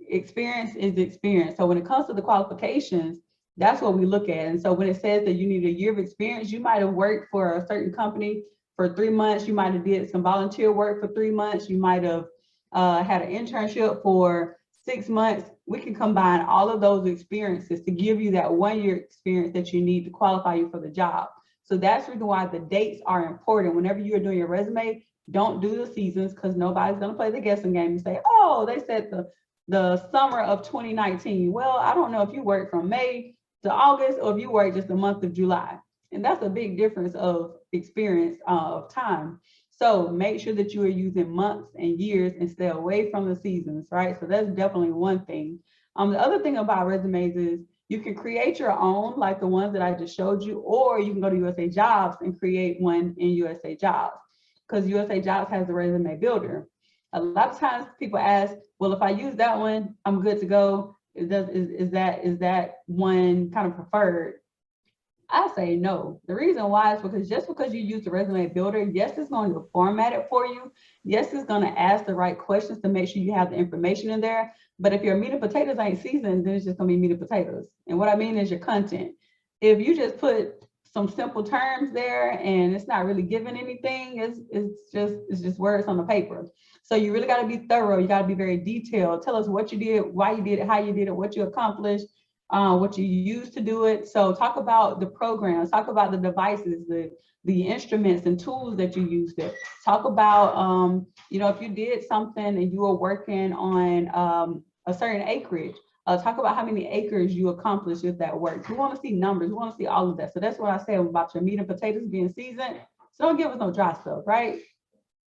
Speaker 1: experience is experience. So when it comes to the qualifications, that's what we look at. And so when it says that you need a year of experience, you might have worked for a certain company for 3 months, you might have did some volunteer work for 3 months, you might have had an internship for 6 months. We can combine all of those experiences to give you that 1 year experience that you need to qualify you for the job. So that's the reason why the dates are important. Whenever you're doing your resume, don't do the seasons because nobody's gonna play the guessing game and say, oh, they said the the summer of 2019. Well, I don't know if you work from May to August or if you work just the month of July. And that's a big difference of experience of time. So make sure that you are using months and years and stay away from the seasons, right? So that's definitely one thing. The other thing about resumes is you can create your own, like the ones that I just showed you, or you can go to USA Jobs and create one in USA Jobs, because USA Jobs has a resume builder. A lot of times people ask, well, if I use that one, I'm good to go. Is that one kind of preferred? I say no. The reason why is because just because you use the resume builder, yes, it's going to format it for you. Yes, it's going to ask the right questions to make sure you have the information in there. But if your meat and potatoes ain't seasoned, then it's just going to be meat and potatoes. And what I mean is your content. If you just put some simple terms there and it's not really giving anything, it's just words on the paper. So you really got to be thorough. You got to be very detailed. Tell us what you did, why you did it, how you did it, what you accomplished, what you use to do it. So talk about the programs, talk about the devices, the instruments and tools that you used it. Talk about, if you did something and you were working on a certain acreage, talk about how many acres you accomplished with that work. We want to see numbers. We want to see all of that. So that's what I say about your meat and potatoes being seasoned. So don't give us no dry stuff, right?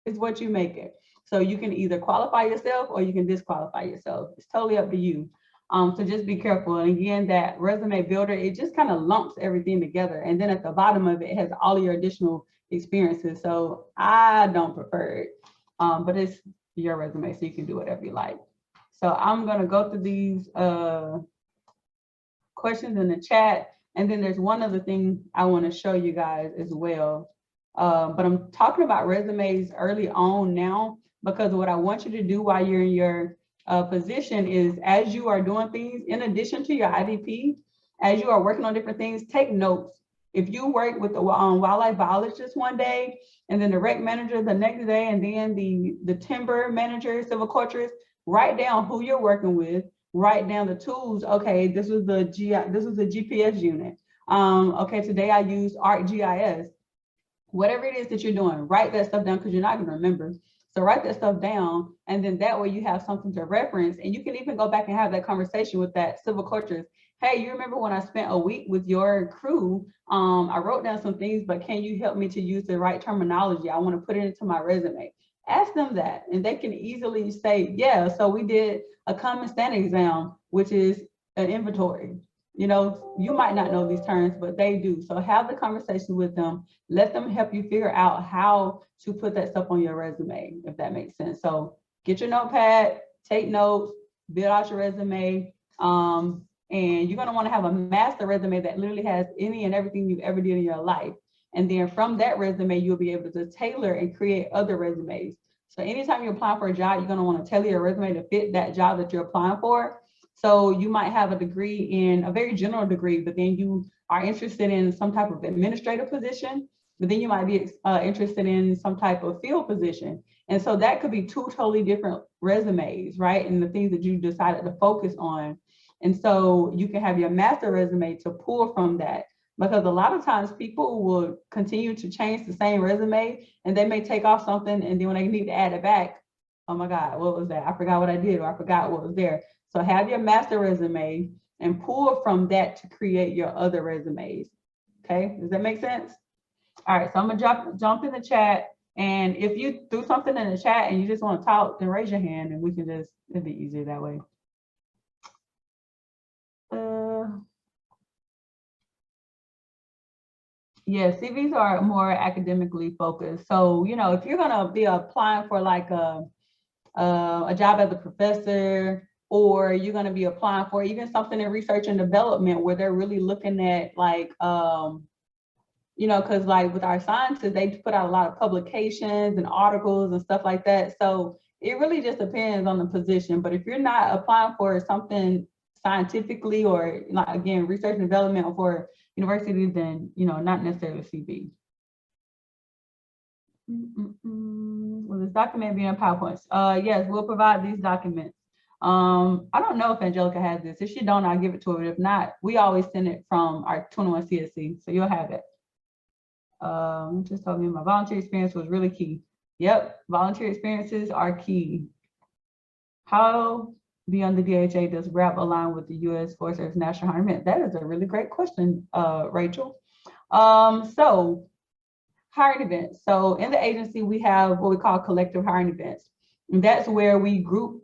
Speaker 1: It's what you make it. So you can either qualify yourself or you can disqualify yourself. It's totally up to you. So just be careful. And again, that resume builder, it just kind of lumps everything together. And then at the bottom of it has all of your additional experiences. So I don't prefer it, but it's your resume, so you can do whatever you like. So I'm going to go through these questions in the chat. And then there's one other thing I want to show you guys as well. But I'm talking about resumes early on now, because what I want you to do while you're in your position is, as you are doing things, in addition to your IDP, as you are working on different things, take notes. If you work with the wildlife biologist one day, and then the rec manager the next day, and then the timber manager, silviculturist, write down who you're working with, write down the tools. Okay, this was the GPS unit. Okay, today I used ArcGIS. Whatever it is that you're doing, write that stuff down, because you're not going to remember. So write that stuff down, and then that way you have something to reference, and you can even go back and have that conversation with that silviculturist. Hey, you remember when I spent a week with your crew? I wrote down some things, but can you help me to use the right terminology? I want to put it into my resume. Ask them that, and they can easily say, yeah, so we did a common stand exam, which is an inventory. You might not know these terms, but they do. So have the conversation with them. Let them help you figure out how to put that stuff on your resume, if that makes sense. So get your notepad, take notes, build out your resume. And you're going to want to have a master resume that literally has any and everything you've ever did in your life. And then from that resume, you'll be able to tailor and create other resumes. So anytime you're applying for a job, you're going to want to tailor your resume to fit that job that you're applying for. So you might have a degree in a very general degree, but then you are interested in some type of administrative position, but then you might be interested in some type of field position. And so that could be two totally different resumes, right? And the things that you decided to focus on. And so you can have your master resume to pull from that, because a lot of times people will continue to change the same resume, and they may take off something, and then when they need to add it back, oh my God, what was that? I forgot what I did, or I forgot what was there. So have your master resume and pull from that to create your other resumes. Okay, does that make sense? All right, so I'm gonna jump in the chat. And if you threw something in the chat and you just want to talk, then raise your hand and we can just, it'd be easier that way. Yeah, CVs are more academically focused. So, if you're gonna be applying for like a job as a professor, or you're going to be applying for even something in research and development where they're really looking at like, because like with our scientists, they put out a lot of publications and articles and stuff like that. So it really just depends on the position. But if you're not applying for something scientifically, or like, again, research and development, or for universities, then, not necessarily CV. Will this document be in PowerPoints? Yes, we'll provide these documents. I don't know if Angelica has this. If she don't, I'll give it to her. If not, we always send it from our 21 CSC, so you'll have it. Just told me my volunteer experience was really key. Yep, volunteer experiences are key. How beyond the DHA does RAP align with the U.S. Forest Service National Hiring Event? That is a really great question, Rachel. So hiring events. So in the agency, we have what we call collective hiring events. And that's where we group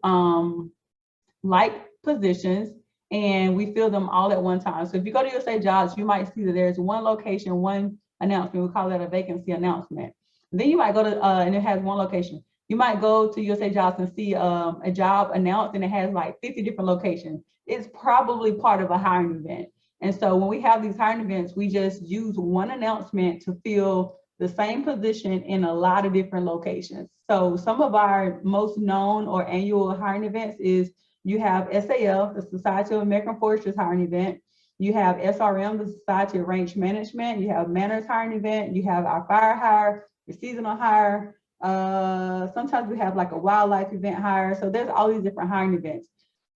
Speaker 1: like positions and we fill them all at one time. So if you go to USA Jobs, you might see that there's one location, one announcement. We call that a vacancy announcement. Then you might go to, and it has one location. You might go to USA Jobs and see a job announced and it has like 50 different locations. It's probably part of a hiring event. And so when we have these hiring events, we just use one announcement to fill the same position in a lot of different locations. So some of our most known or annual hiring events is you have SAF, the Society of American Foresters hiring event. You have SRM, the Society of Range Management. You have Manners hiring event. You have our fire hire, the seasonal hire. Sometimes we have like a wildlife event hire. So there's all these different hiring events.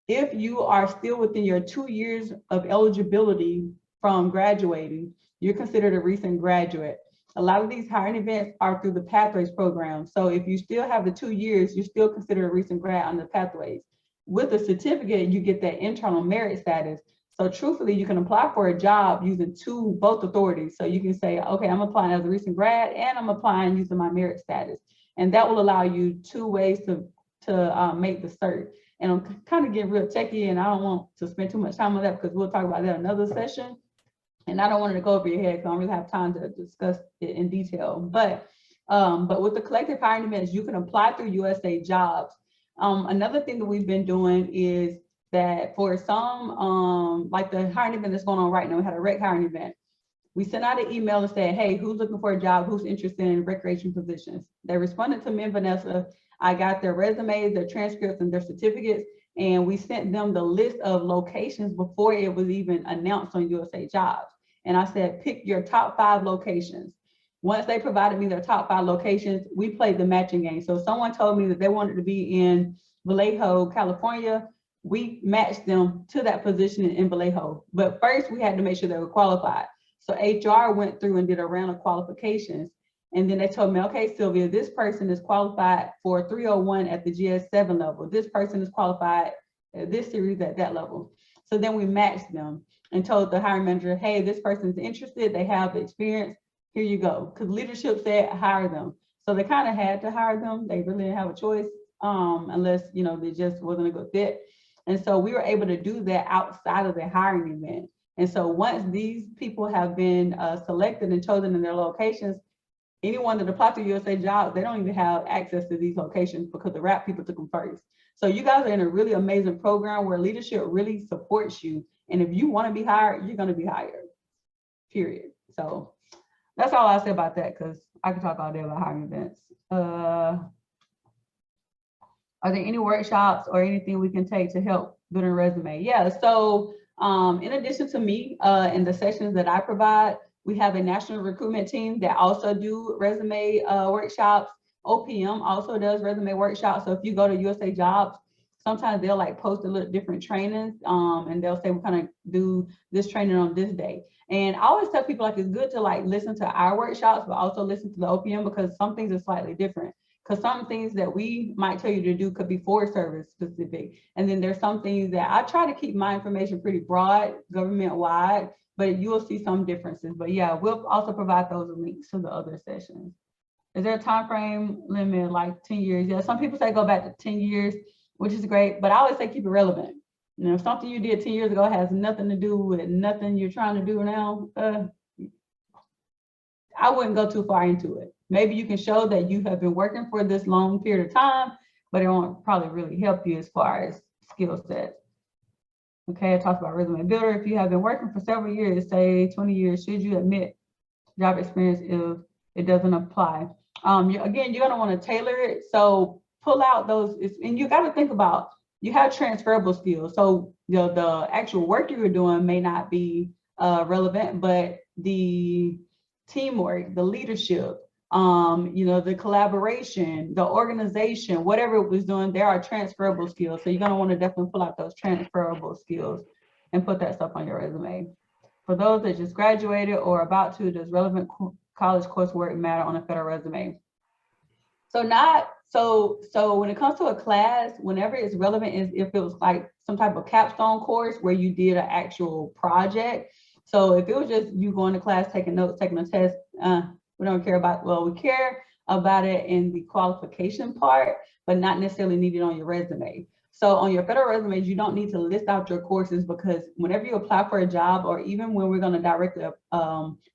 Speaker 1: If you are still within your 2 years of eligibility from graduating, you're considered a recent graduate. A lot of these hiring events are through the Pathways program. So if you still have the 2 years, you're still considered a recent grad under Pathways. With a certificate, you get that internal merit status. So truthfully, you can apply for a job using both authorities. So you can say, okay, I'm applying as a recent grad and I'm applying using my merit status. And that will allow you 2 ways to make the cert. And I'm kind of getting real techie and I don't want to spend too much time on that because we'll talk about that in another session. And I don't want it to go over your head because I don't really have time to discuss it in detail. But with the collective hiring events, you can apply through USA Jobs. Another thing that we've been doing is that for some, like the hiring event that's going on right now, we had a rec hiring event. We sent out an email and said, hey, who's looking for a job? Who's interested in recreation positions? They responded to me and Vanessa. I got their resumes, their transcripts, and their certificates. And we sent them the list of locations before it was even announced on USA Jobs. And I said, pick your top 5 locations. Once they provided me their top 5 locations, we played the matching game. So if someone told me that they wanted to be in Vallejo, California, we matched them to that position in Vallejo. But first we had to make sure they were qualified. So HR went through and did a round of qualifications. And then they told me, okay, Sylvia, this person is qualified for 301 at the GS7 level. This person is qualified at this series at that level. So then we matched them and told the hiring manager, hey, this person's interested, they have the experience, here you go. Because leadership said hire them. So they kind of had to hire them. They really didn't have a choice unless, they just wasn't a good fit. And so we were able to do that outside of the hiring event. And so once these people have been selected and chosen in their locations, anyone that applied to USA Jobs, they don't even have access to these locations because the RAP people took them first. So you guys are in a really amazing program where leadership really supports you. And if you want to be hired, you're going to be hired, period. So that's all I'll say about that because I can talk all day about hiring events. Are there any workshops or anything we can take to help build a resume? Yeah, so in addition to me and the sessions that I provide, we have a national recruitment team that also do resume workshops. OPM also does resume workshops. So if you go to USA Jobs, sometimes they'll like post a little different trainings and they'll say we're gonna do this training on this day. And I always tell people like it's good to like listen to our workshops, but also listen to the OPM because some things are slightly different. Because some things that we might tell you to do could be Forest Service specific. And then there's some things that I try to keep my information pretty broad, government wide, but you will see some differences. But yeah, we'll also provide those links to the other sessions. Is there a time frame limit like 10 years? Yeah, some people say go back to 10 years, which is great, but I always say keep it relevant. If something you did 10 years ago has nothing to do with nothing you're trying to do now, I wouldn't go too far into it. Maybe you can show that you have been working for this long period of time, but it won't probably really help you as far as skill sets. Okay, I talked about resume builder. If you have been working for several years, say 20 years, should you admit job experience if it doesn't apply? Again, you're gonna wanna tailor it. So pull out those, and you gotta think about, you have transferable skills. So the actual work you were doing may not be relevant, but the teamwork, the leadership, the collaboration, the organization, whatever it was doing, there are transferable skills. So you're gonna wanna definitely pull out those transferable skills and put that stuff on your resume. For those that just graduated or about to, does relevant college coursework matter on a federal resume? So not So when it comes to a class, whenever it's relevant is if it was like some type of capstone course where you did an actual project. So if it was just you going to class, taking notes, taking a test, we don't care about, well, we care about it in the qualification part, but not necessarily needed on your resume. So on your federal resumes, you don't need to list out your courses, because whenever you apply for a job, or even when we're going to directly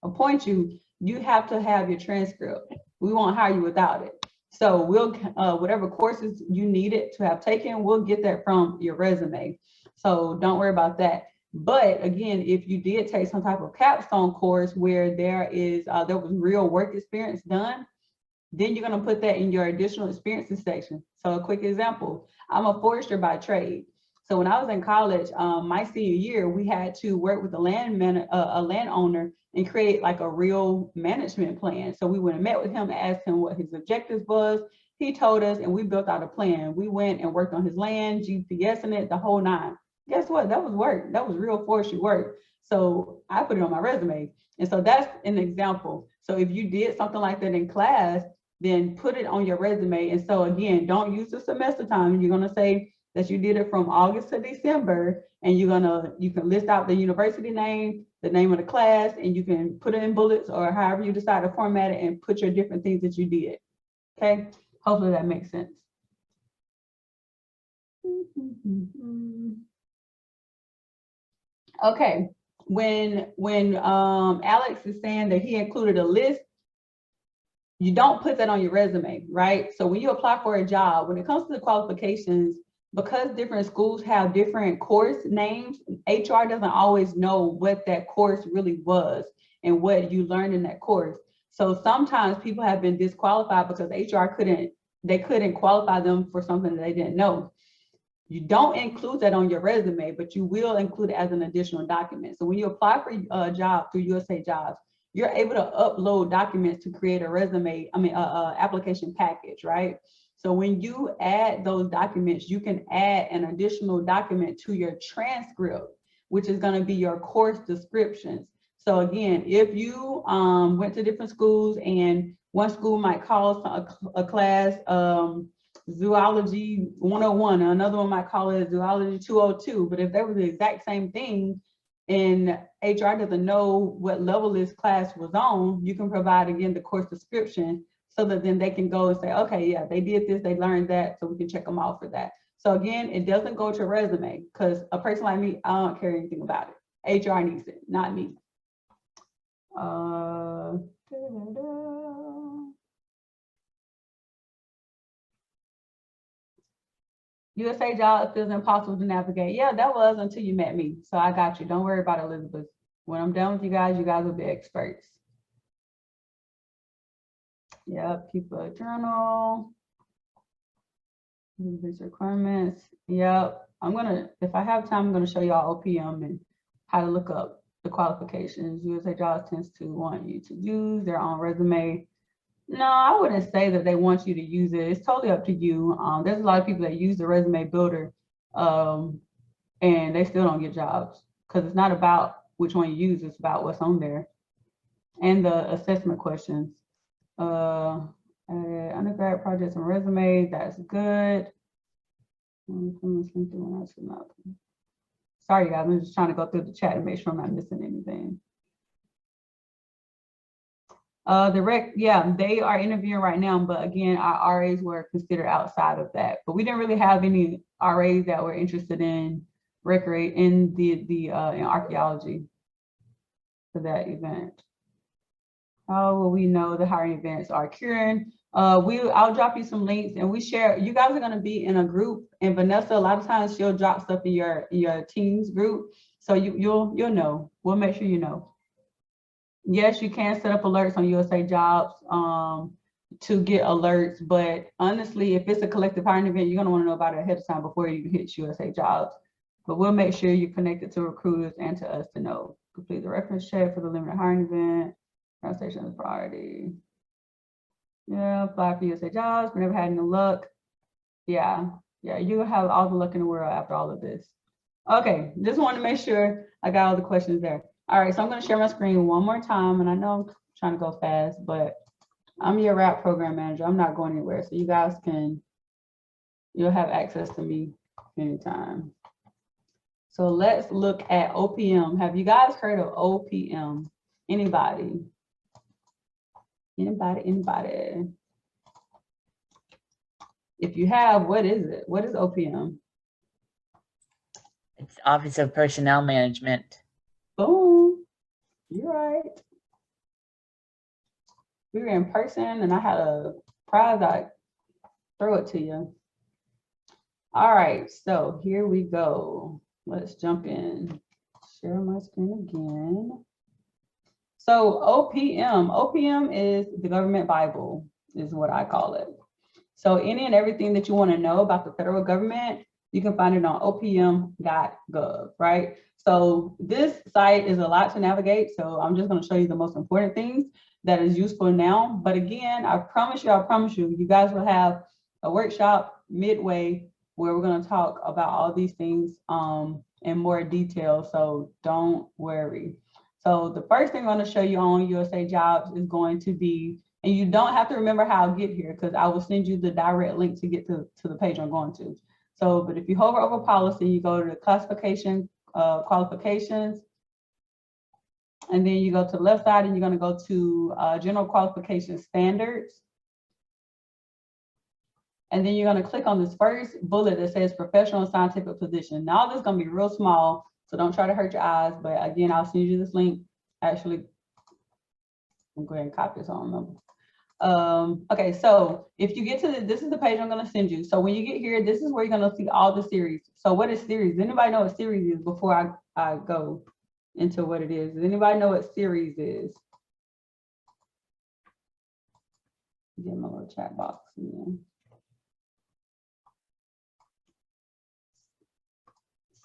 Speaker 1: appoint you, you have to have your transcript. We won't hire you without it. So we'll, whatever courses you needed to have taken, we'll get that from your resume. So don't worry about that. But again, if you did take some type of capstone course where there was real work experience done, then you're going to put that in your additional experiences section. So a quick example, I'm a forester by trade. So when I was in college, my senior year, we had to work with a landowner and create like a real management plan. So we went and met with him, asked him what his objectives was. He told us, and we built out a plan. We went and worked on his land, GPSing it, the whole nine. Guess what? That was work. That was real forestry work. So I put it on my resume. And so that's an example. So if you did something like that in class, then put it on your resume. And so again, don't use the semester time. You're going to say that you did it from August to December, and you can list out the university name, the name of the class, and you can put it in bullets or however you decide to format it and put your different things that you did. Okay, hopefully that makes sense. Okay, when Alex is saying that he included a list, you don't put that on your resume, right? So when you apply for a job, when it comes to the qualifications, because different schools have different course names, HR doesn't always know what that course really was and what you learned in that course. So sometimes people have been disqualified because HR couldn't qualify them for something that they didn't know. You don't include that on your resume, but you will include it as an additional document. So when you apply for a job through USA Jobs, you're able to upload documents to create a resume, application package, right? So when you add those documents, you can add an additional document to your transcript, which is going to be your course descriptions. So again, if you went to different schools and one school might call a class Zoology 101, another one might call it Zoology 202, but if they were the exact same thing, and HR doesn't know what level this class was on, you can provide, again, the course description so that then they can go and say, okay, yeah, they did this, they learned that, so we can check them off for that. So again, it doesn't go to a resume, because a person like me, I don't care anything about it. HR needs it, not me. USA Jobs feels impossible to navigate. Yeah, that was until you met me. So I got you. Don't worry about it, Elizabeth. When I'm done with you guys will be experts. Yep, keep a journal. These requirements. Yep. If I have time, I'm gonna show y'all OPM and how to look up the qualifications. USA Jobs tends to want you to use their own resume. No, I wouldn't say that they want you to use it. It's totally up to you. There's a lot of people that use the resume builder and they still don't get jobs, because it's not about which one you use, it's about what's on there. And the assessment questions. Undergrad projects and resumes, that's good. Sorry guys, I'm just trying to go through the chat and make sure I'm not missing anything. Yeah, they are interviewing right now, but again, our RAs were considered outside of that. But we didn't really have any RAs that were interested in in archaeology for that event. How will we know the hiring events are? Kieran, I'll drop you some links and we share. You guys are going to be in a group, and Vanessa, a lot of times she'll drop stuff in your team's group, so you'll know. We'll make sure you know. Yes, you can set up alerts on USA Jobs to get alerts, but honestly, if it's a collective hiring event, you're going to want to know about it ahead of time before you hit USA Jobs. But we'll make sure you're connected to recruiters and to us to know. Complete the reference check for the limited hiring event. Translation is priority. Yeah, apply for USA Jobs. We never had any luck. Yeah, you'll have all the luck in the world after all of this. Okay, just want to make sure I got all the questions there. All right, so I'm going to share my screen one more time, and I know I'm trying to go fast, but I'm your RAP program manager. I'm not going anywhere. So you guys you'll have access to me anytime. So let's look at OPM. Have you guys heard of OPM? Anybody? Anybody? If you have, what is it? What is OPM?
Speaker 3: It's Office of Personnel Management.
Speaker 1: Boom. You're right. We were in person and I had a prize. I throw it to you. All right, so here we go. Let's jump in. Share my screen again. So OPM is the government Bible, is what I call it. So any and everything that you want to know about the federal government, you can find it on opm.gov, right? So this site is a lot to navigate. So I'm just going to show you the most important things that is useful now. But again, I promise you, you guys will have a workshop midway where we're going to talk about all these things in more detail. So don't worry. So the first thing I'm going to show you on USA Jobs is going to be, and you don't have to remember how to get here because I will send you the direct link to get to the page I'm going to. So, but if you hover over policy, you go to the classification, qualifications, and then you go to the left side and you're going to go to general qualification standards. And then you're going to click on this first bullet that says professional scientific position. Now this is going to be real small, so don't try to hurt your eyes. But again, I'll send you this link. Actually, I'm going to copy this on them. Okay, so if you get to this is the page I'm going to send you. So when you get here, this is where you're going to see all the series. So what is series? Does anybody know what series is before I go into what it is? Does anybody know what series is? Get my little chat box. Yeah.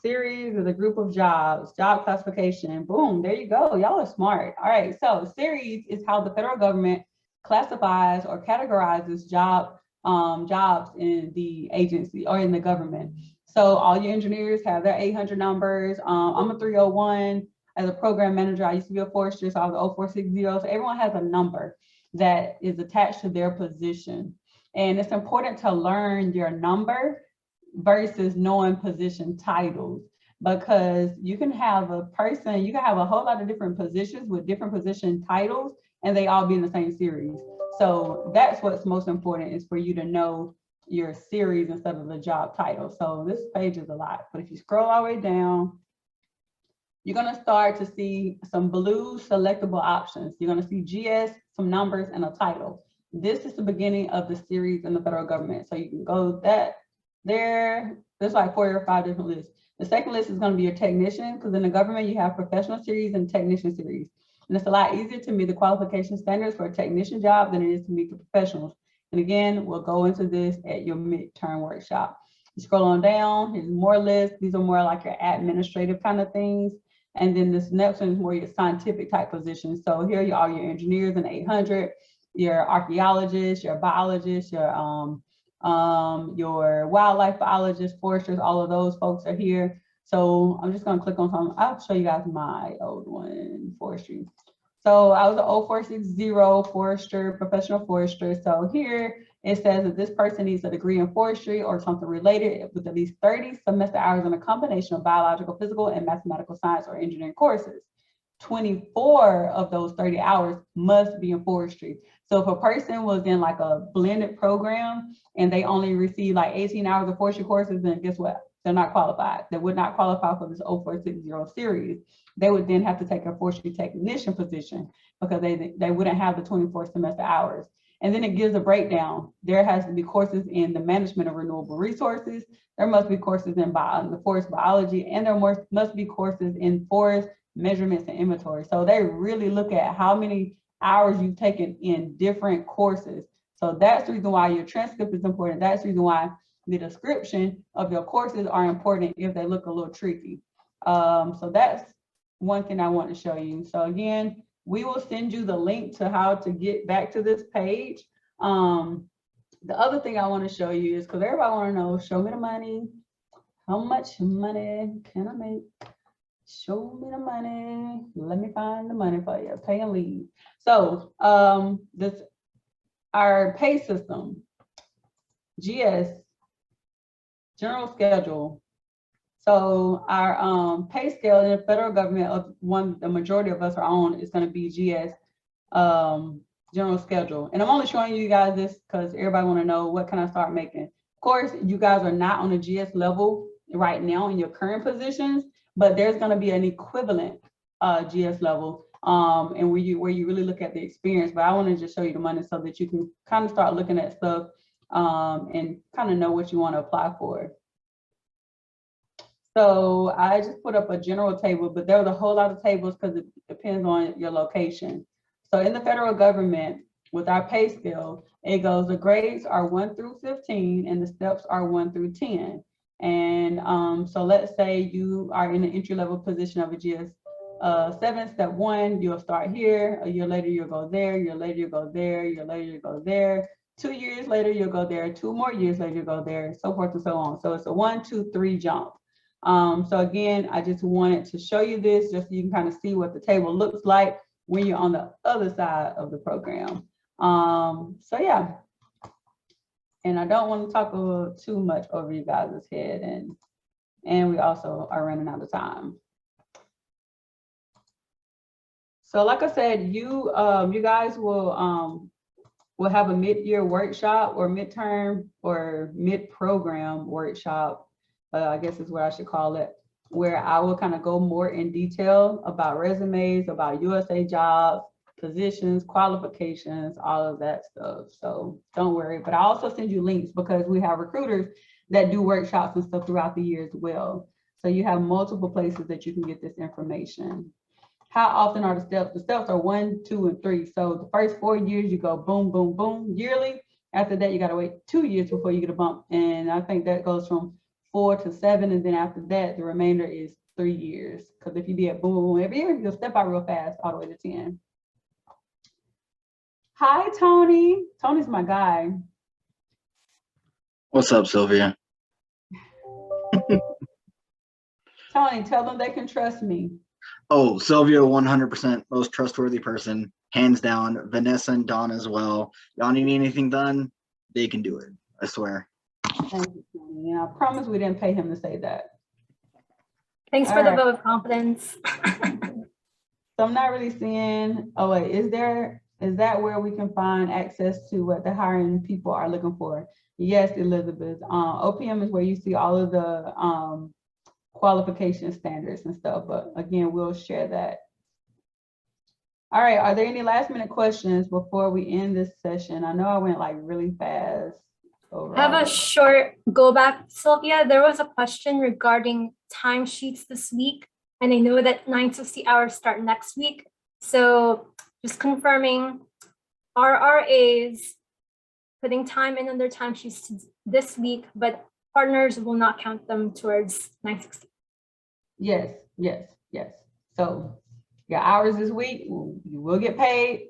Speaker 1: Series is a group of jobs, job classification. Boom, there you go. Y'all are smart. All right, so series is how the federal government classifies or categorizes jobs in the agency or in the government. So all your engineers have their 800 numbers. I'm a 301 as a program manager. I used to be a forester, so I was 0460. So everyone has a number that is attached to their position. And it's important to learn your number versus knowing position titles, because you can have a person, you can have a whole lot of different positions with different position titles and they all be in the same series. So that's what's most important, is for you to know your series instead of the job title. So this page is a lot, but if you scroll all the way down, you're going to start to see some blue selectable options. You're going to see GS, some numbers, and a title. This is the beginning of the series in the federal government. So you can go there's like 4 or 5 different lists. The second list is going to be your technician, because in the government you have professional series and technician series. And it's a lot easier to meet the qualification standards for a technician job than it is to meet the professionals. And again, we'll go into this at your midterm workshop. You scroll on down, here's more lists. These are more like your administrative kind of things. And then this next one is more your scientific type positions. So here are your engineers in 800, your archaeologists, your biologists, your wildlife biologists, foresters, all of those folks are here. So I'm just going to click on some. I'll show you guys my old one, forestry. So I was an 0460 forester, professional forester. So here it says that this person needs a degree in forestry or something related with at least 30 semester hours in a combination of biological, physical, and mathematical science or engineering courses. 24 of those 30 hours must be in forestry. So if a person was in like a blended program and they only receive like 18 hours of forestry courses, then guess what? They're not qualified. They would not qualify for this 0460 series. They would then have to take a forestry technician position because they wouldn't have the 24 semester hours. And then it gives a breakdown. There has to be courses in the management of renewable resources. There must be courses in the forest biology, and there must be courses in forest measurements and inventory. So they really look at how many hours you've taken in different courses. So that's the reason why your transcript is important. That's the reason why the description of your courses are important if they look a little tricky. So that's one thing I want to show you. So again, we will send you the link to how to get back to this page. The other thing I want to show you is, because everybody want to know, show me the money. How much money can I make? Show me the money. Let me find the money for you. Pay and leave. So this our pay system, GS, general schedule. So our pay scale in the federal government, of the majority of us are on, is going to be GS, general schedule. And I'm only showing you guys this because everybody want to know what can I start making. Of course, you guys are not on a GS level right now in your current positions, but there's going to be an equivalent GS level, and where you really look at the experience. But I want to just show you the money so that you can kind of start looking at stuff and kind of know what you want to apply for. So I just put up a general table, but there was a whole lot of tables because it depends on your location. So in the federal government, with our pay scale, it goes, the grades are 1 through 15 and the steps are 1 through 10. And so let's say you are in an entry-level position of a GS 7, step 1, you'll start here. A year later, you'll go there. A year later, you'll go there. A year later, you'll go there. 2 years later, you'll go there. 2 more years later, you'll go there, so forth and so on. So it's a 1, 2, 3 jump. So again, I just wanted to show you this just so you can kind of see what the table looks like when you're on the other side of the program. So yeah, and I don't want to talk too much over you guys' head, and we also are running out of time. So like I said, you guys will have a mid-year workshop or midterm or mid-program workshop, I guess is what I should call it, where I will kind of go more in detail about resumes, about USA jobs, positions, qualifications, all of that stuff. So don't worry, but I also send you links because we have recruiters that do workshops and stuff throughout the year as well. So you have multiple places that you can get this information. How often are the steps? The steps are 1, 2, and 3. So the first 4 years you go boom, boom, boom yearly. After that, you got to wait 2 years before you get a bump. And I think that goes from 4 to 7. And then after that, the remainder is 3 years. Because if you be at boom, boom every year, you'll step out real fast all the way to 10. Hi, Tony. Tony's my guy.
Speaker 12: What's up, Sylvia?
Speaker 1: Tony, tell them they can trust me.
Speaker 12: Oh, Sylvia, 100% most trustworthy person, hands down. Vanessa and Dawn as well. Y'all need anything done, they can do it. I swear.
Speaker 1: Thank you, Tony. And I promise we didn't pay him to say that.
Speaker 2: Thanks for the vote of confidence.
Speaker 1: So I'm not really seeing, oh wait, is that where we can find access to what the hiring people are looking for? Yes, Elizabeth. OPM is where you see all of the qualification standards and stuff, but again, we'll share that. All right, are there any last minute questions before we end this session? I know I went like really fast.
Speaker 2: I have a short go back, Sylvia. There was a question regarding timesheets this week, and I know that 960 hours start next week. So just confirming, RRAs putting time in on their timesheets this week, but partners will not count them towards 960.
Speaker 1: Yes, yes, yes. So your hours this week, you will get paid,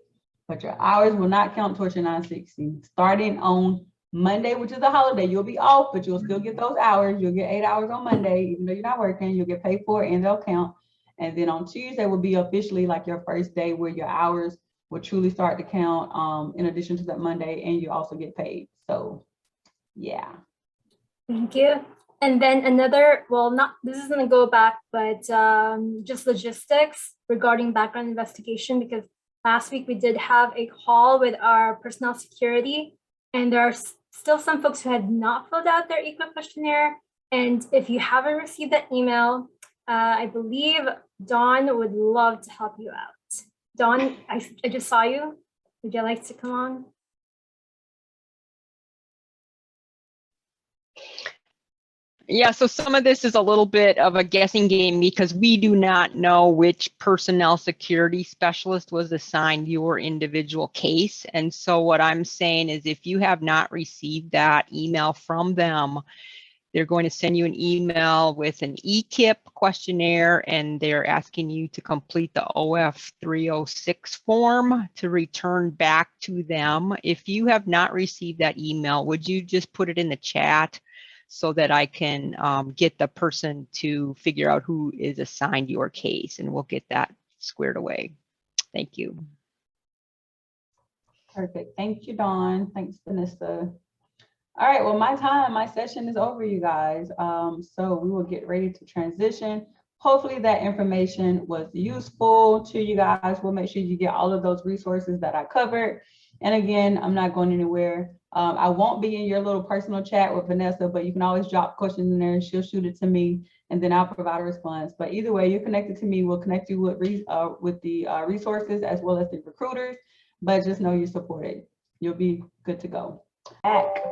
Speaker 1: but your hours will not count towards your 960. Starting on Monday, which is a holiday, you'll be off, but you'll still get those hours. You'll get 8 hours on Monday, even though you're not working, you'll get paid for it and they'll count. And then on Tuesday will be officially like your first day where your hours will truly start to count in addition to that Monday, and you also get paid. So yeah.
Speaker 2: Thank you. And then another, well, not, this is gonna go back, but just logistics regarding background investigation, because last week we did have a call with our personnel security, and there are still some folks who had not filled out their EQUIP questionnaire. And if you haven't received that email, I believe Dawn would love to help you out. Dawn, I just saw you. Would you like to come on?
Speaker 4: Yeah, so some of this is a little bit of a guessing game because we do not know which personnel security specialist was assigned your individual case. And so what I'm saying is if you have not received that email from them, they're going to send you an email with an EQUIP questionnaire, and they're asking you to complete the OF 306 form to return back to them. If you have not received that email, would you just put it in the chat so that I can get the person to figure out who is assigned your case, and we'll get that squared away. Thank you.
Speaker 1: Perfect. Thank you, Dawn. Thanks, Vanessa. All right, well, my session is over, you guys. So we will get ready to transition. Hopefully that information was useful to you guys. We'll make sure you get all of those resources that I covered. And again, I'm not going anywhere. I won't be in your little personal chat with Vanessa, but you can always drop questions in there and she'll shoot it to me and then I'll provide a response. But either way, you're connected to me. We'll connect you with the resources as well as the recruiters, but just know you're supported. You'll be good to go. Welcome.